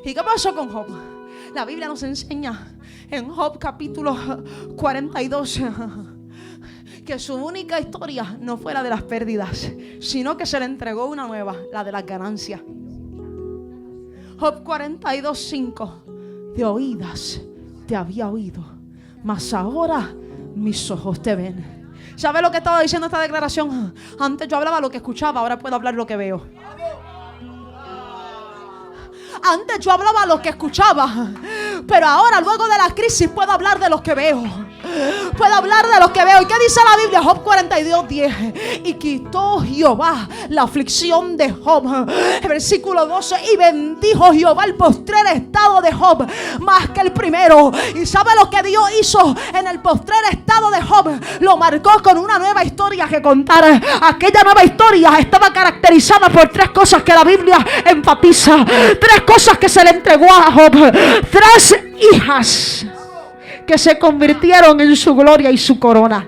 ¿Y qué pasó con Job? La Biblia nos enseña en Job capítulo 42 que su única historia no fue la de las pérdidas, sino que se le entregó una nueva, la de las ganancias. Job 42:5: de oídas te había oído, mas ahora mis ojos te ven. ¿Sabe lo que estaba diciendo esta declaración? Antes yo hablaba lo que escuchaba, ahora puedo hablar lo que veo. Antes yo hablaba lo que escuchaba, pero ahora luego de la crisis puedo hablar de lo que veo. Puedo hablar de lo que veo. ¿Y qué dice la Biblia? Job 42:10. Y quitó Jehová la aflicción de Job. Versículo 12. Y bendijo Jehová el postrer estado de Job más que el primero. ¿Y sabe lo que Dios hizo en el postrer estado de Job? Lo marcó con una nueva historia que contar. Aquella nueva historia estaba caracterizada por 3 cosas que la Biblia enfatiza. 3 cosas que se le entregó a Job. 3 hijas que se convirtieron en su gloria y su corona.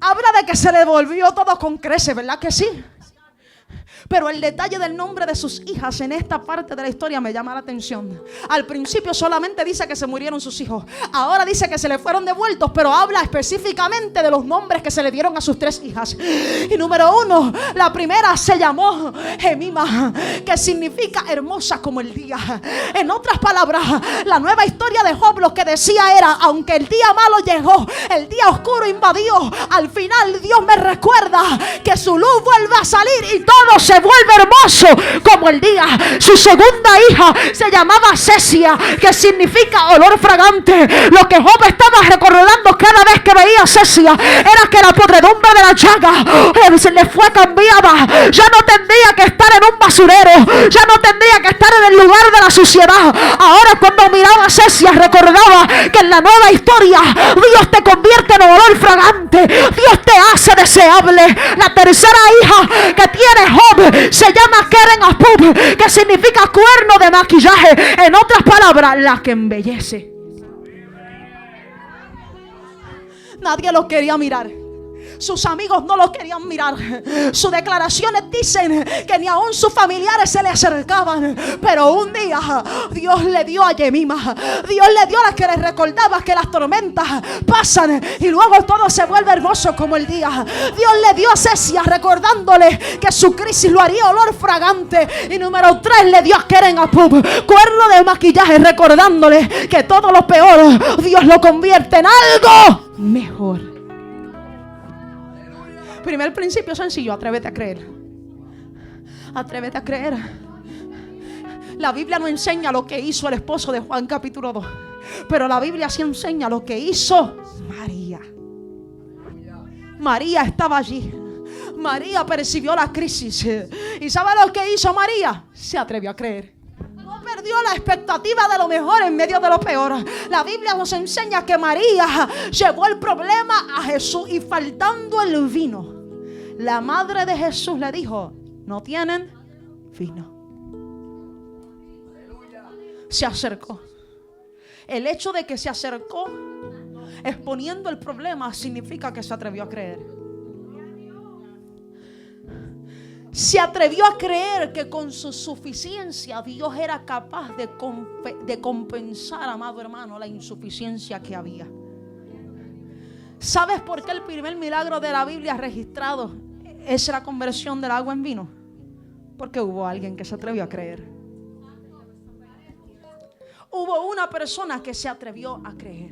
Habla de que se le devolvió todo con creces, ¿verdad que sí? Pero el detalle del nombre de sus hijas en esta parte de la historia me llama la atención. Al principio solamente dice que se murieron sus hijos. Ahora dice que se le fueron devueltos, pero habla específicamente de los nombres que se le dieron a sus 3 hijas. Y número 1, la primera se llamó Jemima, que significa hermosa como el día. En otras palabras, la nueva historia de Job lo que decía era: aunque el día malo llegó, el día oscuro invadió, al final Dios me recuerda que su luz vuelve a salir y todo se vuelve hermoso como el día. Su segunda hija se llamaba Cesia, que significa olor fragante. Lo que Job estaba recordando cada vez que veía a Cesia era que la podredumbre de la llaga se le fue cambiada. Ya no tendría que estar en un basurero, ya no tendría que estar en el lugar de la suciedad. Ahora cuando miraba a Cesia recordaba que en la nueva historia Dios te convierte en olor fragante, Dios te hace deseable. La tercera hija que tiene Job se llama Keren Apub, que significa cuerno de maquillaje. En otras palabras, la que embellece. Nadie lo quería mirar. Sus amigos no lo querían mirar. Sus declaraciones dicen que ni aún sus familiares se le acercaban. Pero un día Dios le dio a Jemima. Dios le dio a la que le recordaba que las tormentas pasan y luego todo se vuelve hermoso como el día. Dios le dio a Cesia recordándole que su crisis lo haría olor fragante. Y número 3 le dio a Keren Apub, cuerno de maquillaje, recordándole que todo lo peor Dios lo convierte en algo mejor. Primer principio sencillo: atrévete a creer. Atrévete a creer. La Biblia no enseña lo que hizo el esposo de Juan capítulo 2, pero la Biblia sí enseña lo que hizo María. María estaba allí. María percibió la crisis. ¿Y sabe lo que hizo María? Se atrevió a creer. No perdió la expectativa de lo mejor en medio de lo peor. La Biblia nos enseña que María llevó el problema a Jesús y faltando el vino, la madre de Jesús le dijo: no tienen vino. Se acercó. El hecho de que se acercó exponiendo el problema significa que se atrevió a creer. Se atrevió a creer que con su suficiencia Dios era capaz de compensar, amado hermano, la insuficiencia que había. ¿Sabes por qué el primer milagro de la Biblia registrado es la conversión del agua en vino? Porque hubo alguien que se atrevió a creer. Hubo una persona que se atrevió a creer.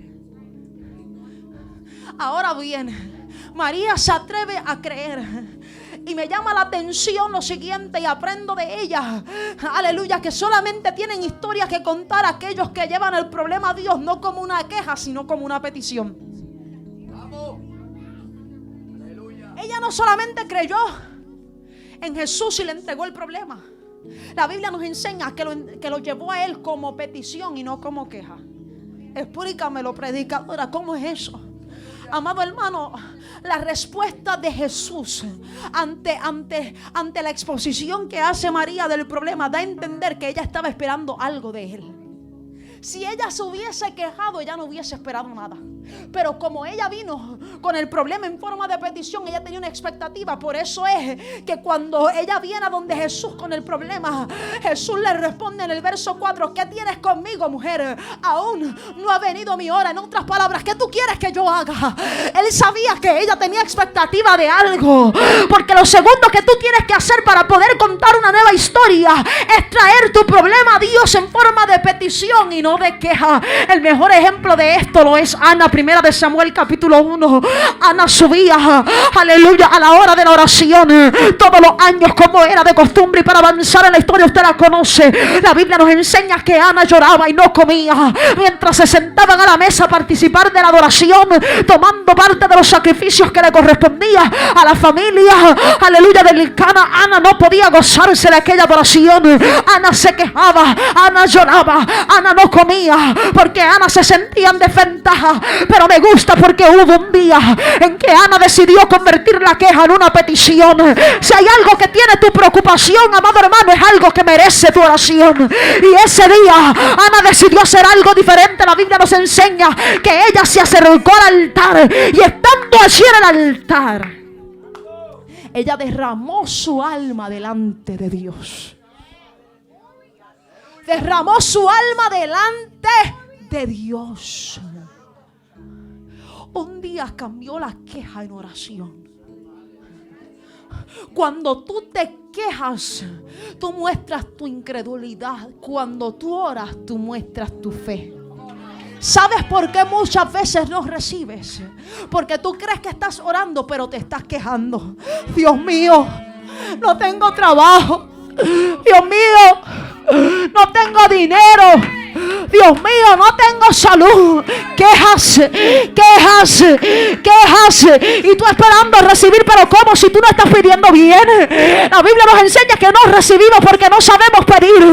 Ahora bien, María se atreve a creer. Y me llama la atención lo siguiente, y aprendo de ella, aleluya, que solamente tienen historias que contar aquellos que llevan el problema a Dios, no como una queja, sino como una petición. Ella no solamente creyó en Jesús y le entregó el problema. La Biblia nos enseña que lo llevó a Él como petición y no como queja. Explícamelo, predicadora, ¿cómo es eso? Amado hermano, la respuesta de Jesús ante la exposición que hace María del problema da a entender que ella estaba esperando algo de Él. Si ella se hubiese quejado, ella no hubiese esperado nada. Pero como ella vino con el problema en forma de petición, ella tenía una expectativa. Por eso es que cuando ella viene a donde Jesús con el problema, Jesús le responde en el verso 4: ¿qué tienes conmigo, mujer? Aún no ha venido mi hora. En otras palabras, ¿qué tú quieres que yo haga? Él sabía que ella tenía expectativa de algo. Porque lo segundo que tú tienes que hacer para poder contar una nueva historia es traer tu problema a Dios en forma de petición y no de queja. El mejor ejemplo de esto lo es Ana primera de Samuel capítulo 1, Ana subía, aleluya, a la hora de la oración todos los años, como era de costumbre. Y para avanzar en la historia, usted la conoce, la Biblia nos enseña que Ana lloraba y no comía mientras se sentaban a la mesa a participar de la adoración, tomando parte de los sacrificios que le correspondía a la familia, aleluya, del Elcana. Ana no podía gozarse de aquella adoración. Ana se quejaba, Ana lloraba, Ana no comía, porque Ana se sentía en desventaja. Pero me gusta porque hubo un día en que Ana decidió convertir la queja en una petición. Si hay algo que tiene tu preocupación, amado hermano, es algo que merece tu oración. Y ese día Ana decidió hacer algo diferente. La Biblia nos enseña que ella se acercó al altar, y estando allí en el altar, ella derramó su alma delante de Dios. Derramó su alma delante de Dios. Un día cambió la queja en oración. Cuando tú te quejas, tú muestras tu incredulidad. Cuando tú oras, tú muestras tu fe. ¿Sabes por qué muchas veces no recibes? Porque tú crees que estás orando, pero te estás quejando. Dios mío, no tengo trabajo. Dios mío, no tengo dinero. Dios mío, no tengo salud. Quejas. Y tú esperando recibir, pero ¿cómo si tú no estás pidiendo bien? La Biblia nos enseña que no recibimos porque no sabemos pedir.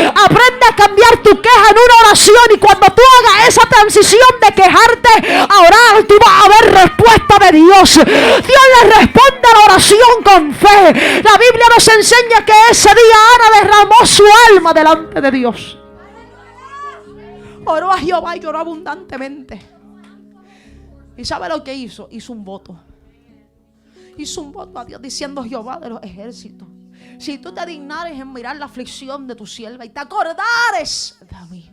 Aprende a cambiar tu queja en una oración, y cuando tú hagas esa transición de quejarte a orar, tú vas a ver respuesta de Dios. Dios le responde a la oración con fe. La Biblia nos enseña que ese día Ana derramó su alma delante de Dios. Oró a Jehová y lloró abundantemente. ¿Y sabe lo que hizo? Hizo un voto. Hizo un voto a Dios diciendo: Jehová de los ejércitos, si tú te dignares en mirar la aflicción de tu sierva y te acordares de mí,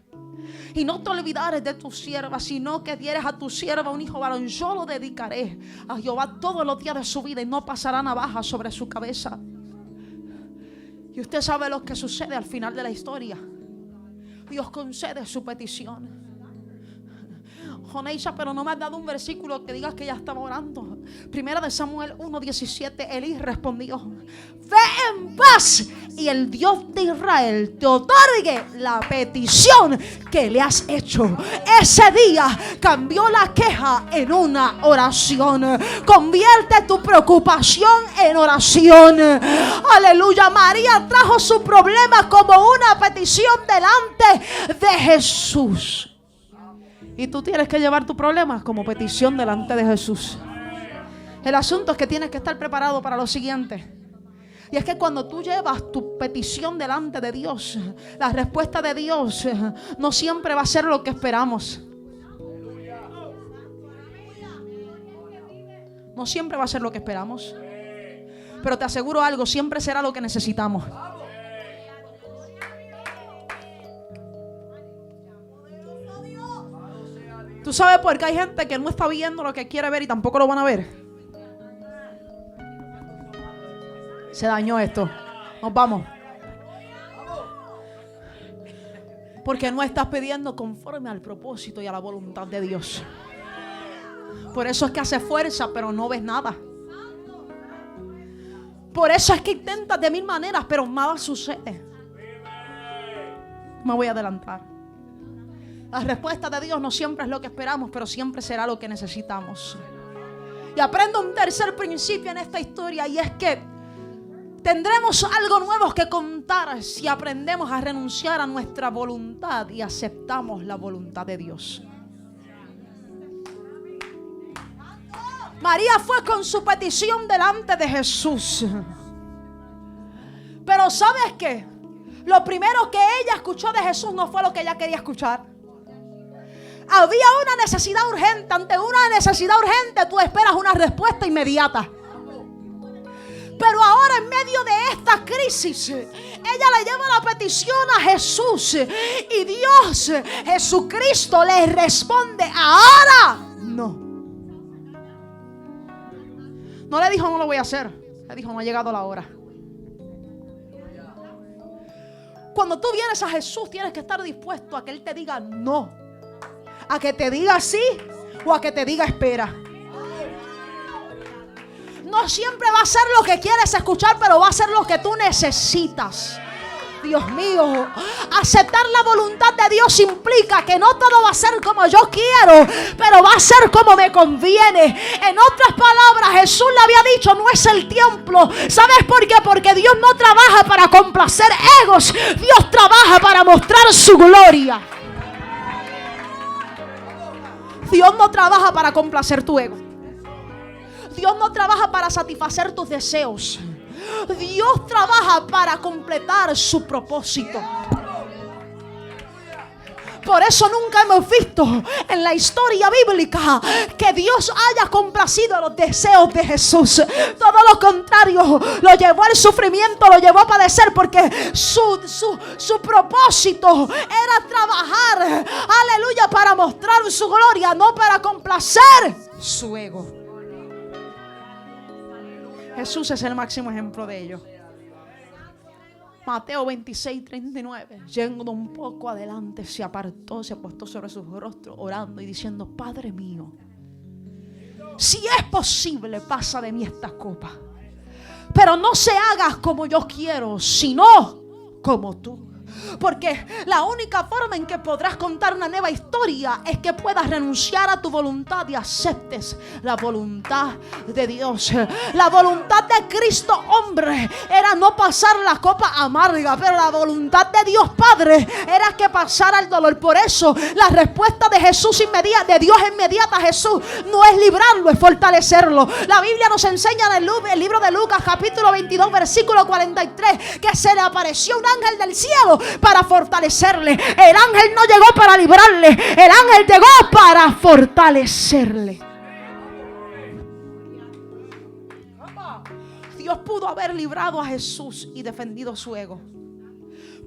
y no te olvidares de tu sierva, sino que dieres a tu sierva un hijo varón, yo lo dedicaré a Jehová todos los días de su vida, y no pasará navaja sobre su cabeza. Y usted sabe lo que sucede al final de la historia. Dios concede su petición. Joneisa, pero no me has dado un versículo que digas que ella estaba orando. Primera de Samuel 1:17. Elí respondió: ve en paz, y el Dios de Israel te otorgue la petición que le has hecho. Ese día cambió la queja en una oración. Convierte tu preocupación en oración. Aleluya. María trajo su problema como una petición delante de Jesús. Y tú tienes que llevar tu problema como petición delante de Jesús. El asunto es que tienes que estar preparado para lo siguiente. Y es que cuando tú llevas tu petición delante de Dios, la respuesta de Dios no siempre va a ser lo que esperamos. No siempre va a ser lo que esperamos. Pero te aseguro algo, siempre será lo que necesitamos. ¿Tú sabes por qué hay gente que no está viendo lo que quiere ver y tampoco lo van a ver? Se dañó esto. Nos vamos. Porque no estás pidiendo conforme al propósito y a la voluntad de Dios. Por eso es que haces fuerza, pero no ves nada. Por eso es que intentas de mil maneras, pero nada sucede. Me voy a adelantar. La respuesta de Dios no siempre es lo que esperamos, pero siempre será lo que necesitamos. Y aprendo un tercer principio en esta historia, y es que tendremos algo nuevo que contar si aprendemos a renunciar a nuestra voluntad y aceptamos la voluntad de Dios. María fue con su petición delante de Jesús. Pero ¿sabes qué? Lo primero que ella escuchó de Jesús no fue lo que ella quería escuchar. Había una necesidad urgente. Ante una necesidad urgente tú esperas una respuesta inmediata. Pero ahora, en medio de esta crisis, ella le lleva la petición a Jesús. Y Dios, Jesucristo, le responde: ahora no. No le dijo: no lo voy a hacer. Le dijo: no ha llegado la hora. Cuando tú vienes a Jesús, tienes que estar dispuesto a que Él te diga no. A que te diga sí o a que te diga espera. No siempre va a ser lo que quieres escuchar, pero va a ser lo que tú necesitas. Dios mío, aceptar la voluntad de Dios implica que no todo va a ser como yo quiero, pero va a ser como me conviene. En otras palabras, Jesús le había dicho, no es el tiempo. ¿Sabes por qué? Porque Dios no trabaja para complacer egos. Dios trabaja para mostrar su gloria. Dios no trabaja para complacer tu ego. Dios no trabaja para satisfacer tus deseos. Dios trabaja para completar su propósito. Por eso nunca hemos visto en la historia bíblica que Dios haya complacido los deseos de Jesús. Todo lo contrario, lo llevó al sufrimiento, lo llevó a padecer, porque su propósito era trabajar, aleluya, para mostrar su gloria, no para complacer su ego. Jesús es el máximo ejemplo de ello. Mateo 26:39. Yendo un poco adelante, se apartó, se apostó sobre sus rostros, orando y diciendo: Padre mío, si es posible, pasa de mí esta copa, pero no se haga como yo quiero, sino como tú. Porque la única forma en que podrás contar una nueva historia es que puedas renunciar a tu voluntad y aceptes la voluntad de Dios. La voluntad de Cristo hombre era no pasar la copa amarga, pero la voluntad de Dios Padre era que pasara el dolor. Por eso la respuesta de Jesús inmediata, de Dios inmediata a Jesús, no es librarlo, es fortalecerlo. La Biblia nos enseña en el libro de Lucas capítulo 22 versículo 43 que se le apareció un ángel del cielo para fortalecerle. El ángel no llegó para librarle, el ángel llegó para fortalecerle. Dios pudo haber librado a Jesús y defendido su ego,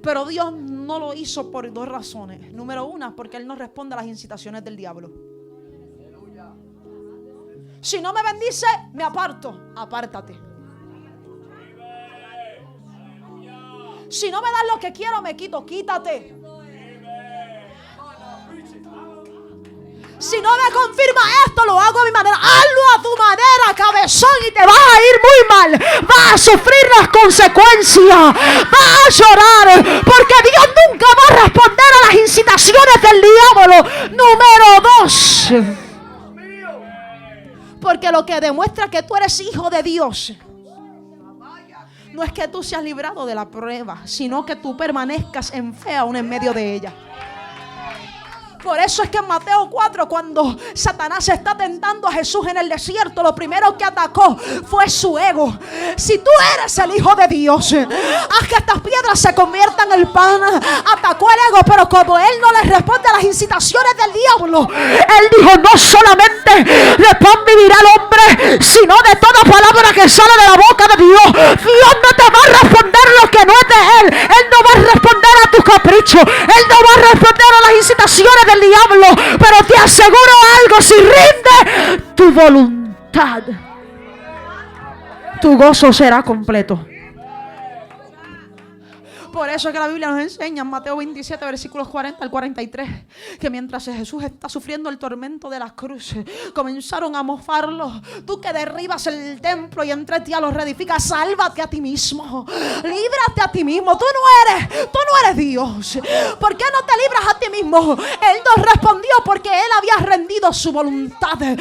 pero Dios no lo hizo por dos razones. Número una, porque Él no responde a las incitaciones del diablo. Si no me bendice, me aparto. Apártate. Si no me das lo que quiero, me quito. Quítate. Si no me confirma esto, lo hago a mi manera. Hazlo a tu manera, cabezón, y te vas a ir muy mal. Vas a sufrir las consecuencias. Vas a llorar, porque Dios nunca va a responder a las incitaciones del diablo. Número 2. Porque lo que demuestra que tú eres hijo de Dios no es que tú seas librado de la prueba, sino que tú permanezcas en fe aún en medio de ella. Por eso es que en Mateo 4, cuando Satanás está tentando a Jesús en el desierto, lo primero que atacó fue su ego. Si tú eres el Hijo de Dios, haz que estas piedras se conviertan en pan. Atacó el ego, pero como él no le responde a las incitaciones del diablo, él dijo: no solamente de pan vivirá el hombre, sino de toda palabra que sale de la boca de Dios. Dios no te va a responder lo que no es de él. Él no va a responder a tus caprichos. Él no va a responder a las incitaciones del diablo, pero te aseguro algo: si rinde tu voluntad, tu gozo será completo. Por eso es que la Biblia nos enseña en Mateo 27 versículos 40 al 43 que mientras Jesús está sufriendo el tormento de la cruz, comenzaron a mofarlo. Tú que derribas el templo y entre ti los reedificas, sálvate a ti mismo, líbrate a ti mismo. Tú no eres Dios. ¿Por qué no te libras a ti mismo? Él nos respondió porque él había rendido su voluntad. Él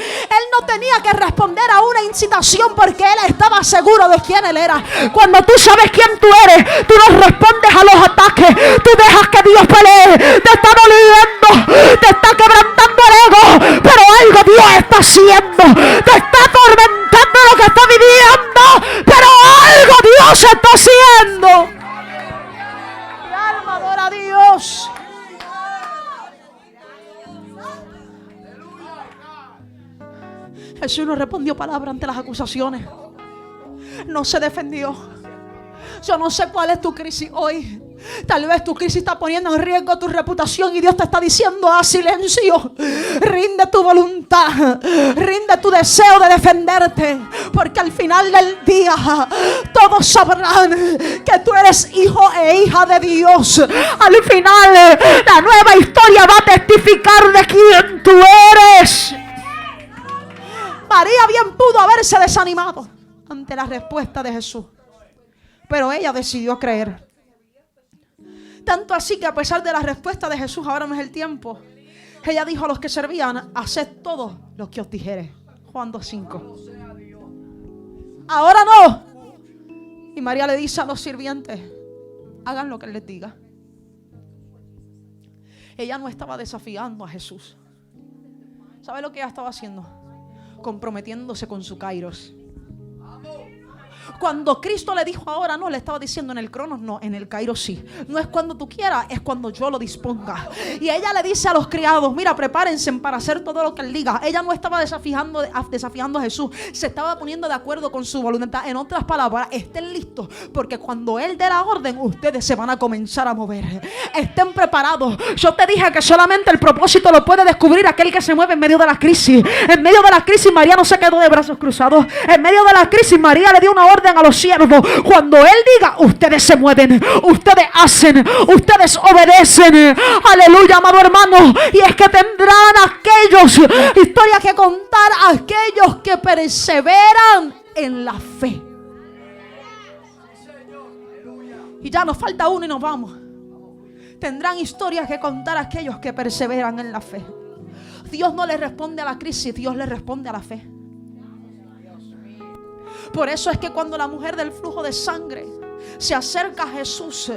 no tenía que responder a una incitación porque él estaba seguro de quién él era. Cuando tú sabes quién tú eres, tú no respondes a los ataques. Tú dejas que Dios pelee. Te está doliendo, te está quebrantando el ego, pero algo Dios está haciendo. Te está atormentando lo que está viviendo, pero algo Dios está haciendo. Mi alma adora a Dios. Jesús no respondió palabra ante las acusaciones. No se defendió. Yo no sé cuál es tu crisis hoy. Tal vez tu crisis está poniendo en riesgo tu reputación y Dios te está diciendo: haz silencio, rinde tu voluntad, rinde tu deseo de defenderte, porque al final del día todos sabrán que tú eres hijo e hija de Dios. Al final la nueva historia va a testificar de quién tú eres. María bien pudo haberse desanimado ante la respuesta de Jesús, pero ella decidió creer. Tanto así que a pesar de la respuesta de Jesús, ahora no es el tiempo, ella dijo a los que servían: haced todo lo que os dijere. Juan 2:5. Ahora no. Y María le dice a los sirvientes: hagan lo que Él les diga. Ella no estaba desafiando a Jesús. ¿Sabe lo que ella estaba haciendo? Comprometiéndose con su kairos. Cuando Cristo le dijo ahora no, le estaba diciendo en el cronos no, en el kairos sí. No es cuando tú quieras, es cuando yo lo disponga. Y ella le dice a los criados: mira, prepárense para hacer todo lo que Él diga. Ella no estaba desafiando a Jesús, se estaba poniendo de acuerdo con su voluntad. En otras palabras, estén listos, porque cuando Él dé la orden, ustedes se van a comenzar a mover. Estén preparados. Yo te dije que solamente el propósito lo puede descubrir aquel que se mueve en medio de la crisis. En medio de la crisis María no se quedó de brazos cruzados. En medio de la crisis María le dio una orden a los siervos: cuando Él diga, ustedes se mueven, ustedes hacen, ustedes obedecen. Aleluya, amado hermano. Y es que tendrán aquellos historias que contar, aquellos que perseveran en la fe. Y ya nos falta uno y nos vamos. Tendrán historias que contar aquellos que perseveran en la fe. Dios no le responde a la crisis, Dios le responde a la fe. Por eso es que cuando la mujer del flujo de sangre se acerca a Jesús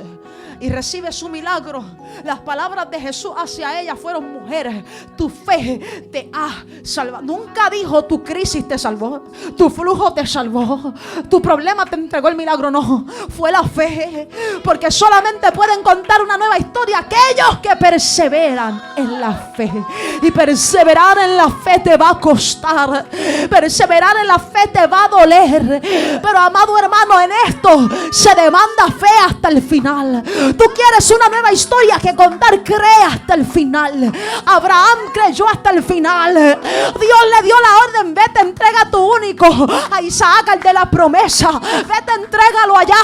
y recibe su milagro, las palabras de Jesús hacia ella fueron: mujer, tu fe te ha salvado. Nunca dijo: tu crisis te salvó, tu flujo te salvó, tu problema te entregó el milagro. No, fue la fe. Porque solamente pueden contar una nueva historia aquellos que perseveran en la fe. Y perseverar en la fe te va a costar, perseverar en la fe te va a doler. Pero amado hermano, en esto se demanda fe hasta el final. Tú quieres una nueva historia que contar, cree hasta el final. Abraham creyó hasta el final. Dios le dio la orden: vete, entrega a tu único, a Isaac, el de la promesa. Vete, entrégalo allá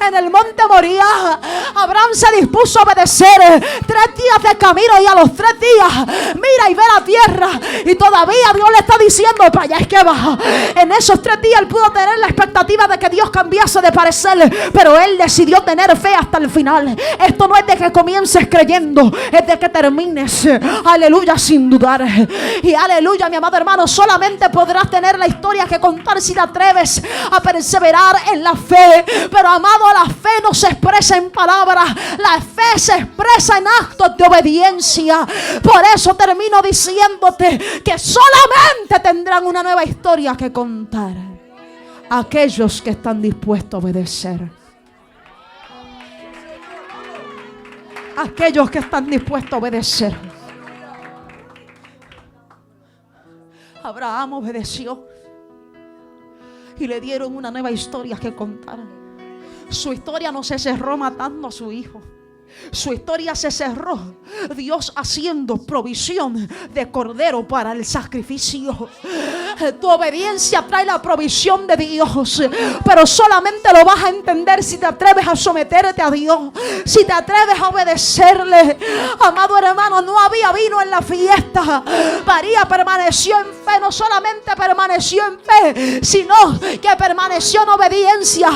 en el monte Moría. Abraham se dispuso a obedecer. 3 días de camino, y a los 3 días mira y ve la tierra, y todavía Dios le está diciendo: para allá es que va. En esos 3 días él pudo tener la expectativa de que Dios cambiase de parecer, pero él decidió tener fe hasta el final. Esto no es de que comiences creyendo, es de que termines, aleluya, sin dudar. Y aleluya, mi amado hermano, solamente podrás tener la historia que contar si te atreves a perseverar en la fe. Pero amado, la fe no se expresa en palabras, la fe se expresa en actos de obediencia. Por eso termino diciéndote que solamente tendrán una nueva historia que contar aquellos que están dispuestos a obedecer. Aquellos que están dispuestos a obedecer. Abraham obedeció y le dieron una nueva historia que contar. Su historia no se cerró matando a su hijo. Su historia se cerró Dios haciendo provisión de cordero para el sacrificio. Tu obediencia trae la provisión de Dios, pero solamente lo vas a entender si te atreves a someterte a Dios, si te atreves a obedecerle. Amado hermano, no había vino en la fiesta. María permaneció en fe, no solamente permaneció en fe, sino que permaneció en obediencia.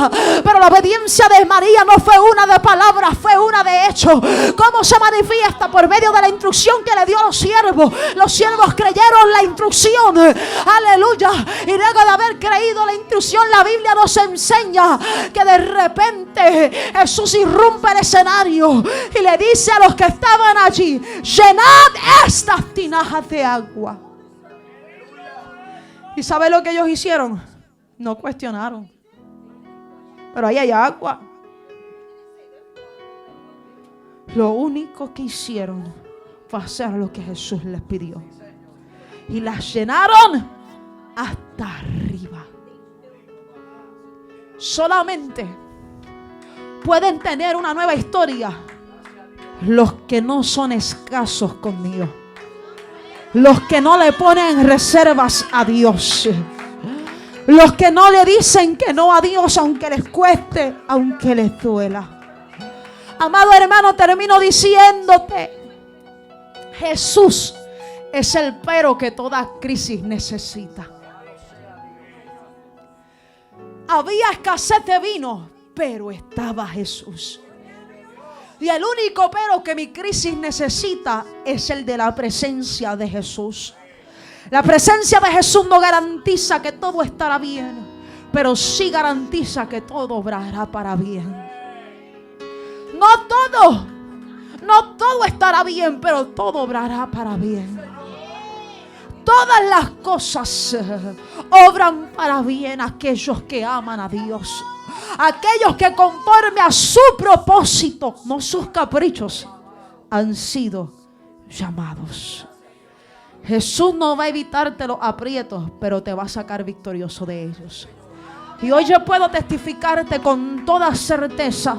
Pero la obediencia de María no fue una de palabras, fue una de hechos. ¿Cómo se manifiesta? Por medio de la instrucción que le dio a los siervos. Los siervos creyeron la instrucción, aleluya, y luego de haber creído la instrucción, la Biblia nos enseña que de repente Jesús irrumpe el escenario y le dice a los que estaban allí: llenad estas tinajas de agua. ¿Y sabe lo que ellos hicieron? No cuestionaron. Pero ahí hay agua. Lo único que hicieron fue hacer lo que Jesús les pidió. Y las llenaron hasta arriba. Solamente pueden tener una nueva historia los que no son escasos con Dios. Los que no le ponen reservas a Dios. Los que no le dicen que no a Dios aunque les cueste, aunque les duela. Amado hermano, termino diciéndote: Jesús es el pero que toda crisis necesita. Había escasez de vino, pero estaba Jesús. Y el único pero que mi crisis necesita es el de la presencia de Jesús. La presencia de Jesús no garantiza que todo estará bien, pero sí garantiza que todo obrará para bien. No todo estará bien, pero todo obrará para bien. Todas las cosas obran para bien a aquellos que aman a Dios. Aquellos que conforme a su propósito, no sus caprichos, han sido llamados. Jesús no va a evitarte los aprietos, pero te va a sacar victorioso de ellos. Y hoy yo puedo testificarte con toda certeza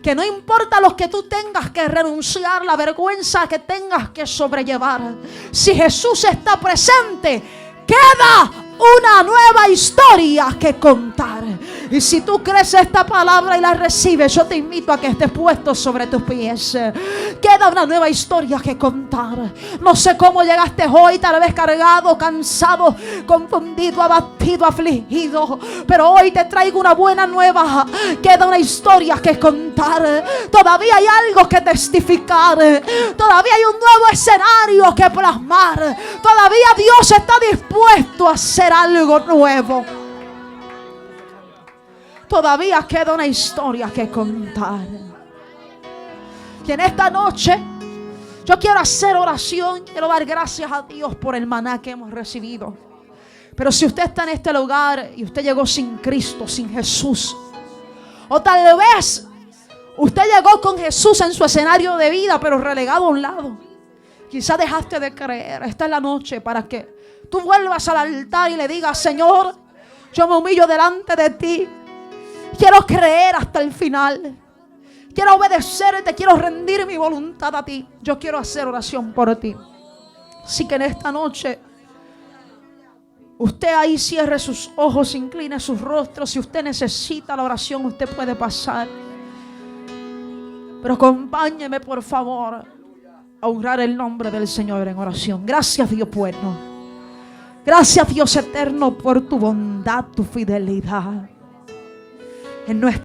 que no importa los que tú tengas que renunciar, la vergüenza que tengas que sobrellevar, si Jesús está presente, queda una nueva historia que contar. Y si tú crees esta palabra y la recibes, yo te invito a que estés puesto sobre tus pies. Queda una nueva historia que contar. No sé cómo llegaste hoy, tal vez cargado, cansado, confundido, abatido, afligido, pero hoy te traigo una buena nueva. Queda una historia que contar. Todavía hay algo que testificar. Todavía hay un nuevo escenario que plasmar. Todavía Dios está dispuesto a hacer algo nuevo. Todavía queda una historia que contar. Y en esta noche yo quiero hacer oración. Quiero dar gracias a Dios por el maná que hemos recibido. Pero si usted está en este lugar y usted llegó sin Cristo, sin Jesús, o tal vez usted llegó con Jesús en su escenario de vida, pero relegado a un lado, quizá dejaste de creer. Esta es la noche para que tú vuelvas al altar y le digas: Señor, yo me humillo delante de ti. Quiero creer hasta el final. Quiero obedecerte, quiero rendir mi voluntad a ti. Yo quiero hacer oración por ti. Así que en esta noche, usted ahí cierre sus ojos, incline sus rostros. Si usted necesita la oración, usted puede pasar. Pero acompáñeme, por favor, a honrar el nombre del Señor en oración. Gracias, Dios bueno. Gracias, Dios eterno, por tu bondad, tu fidelidad en nuestra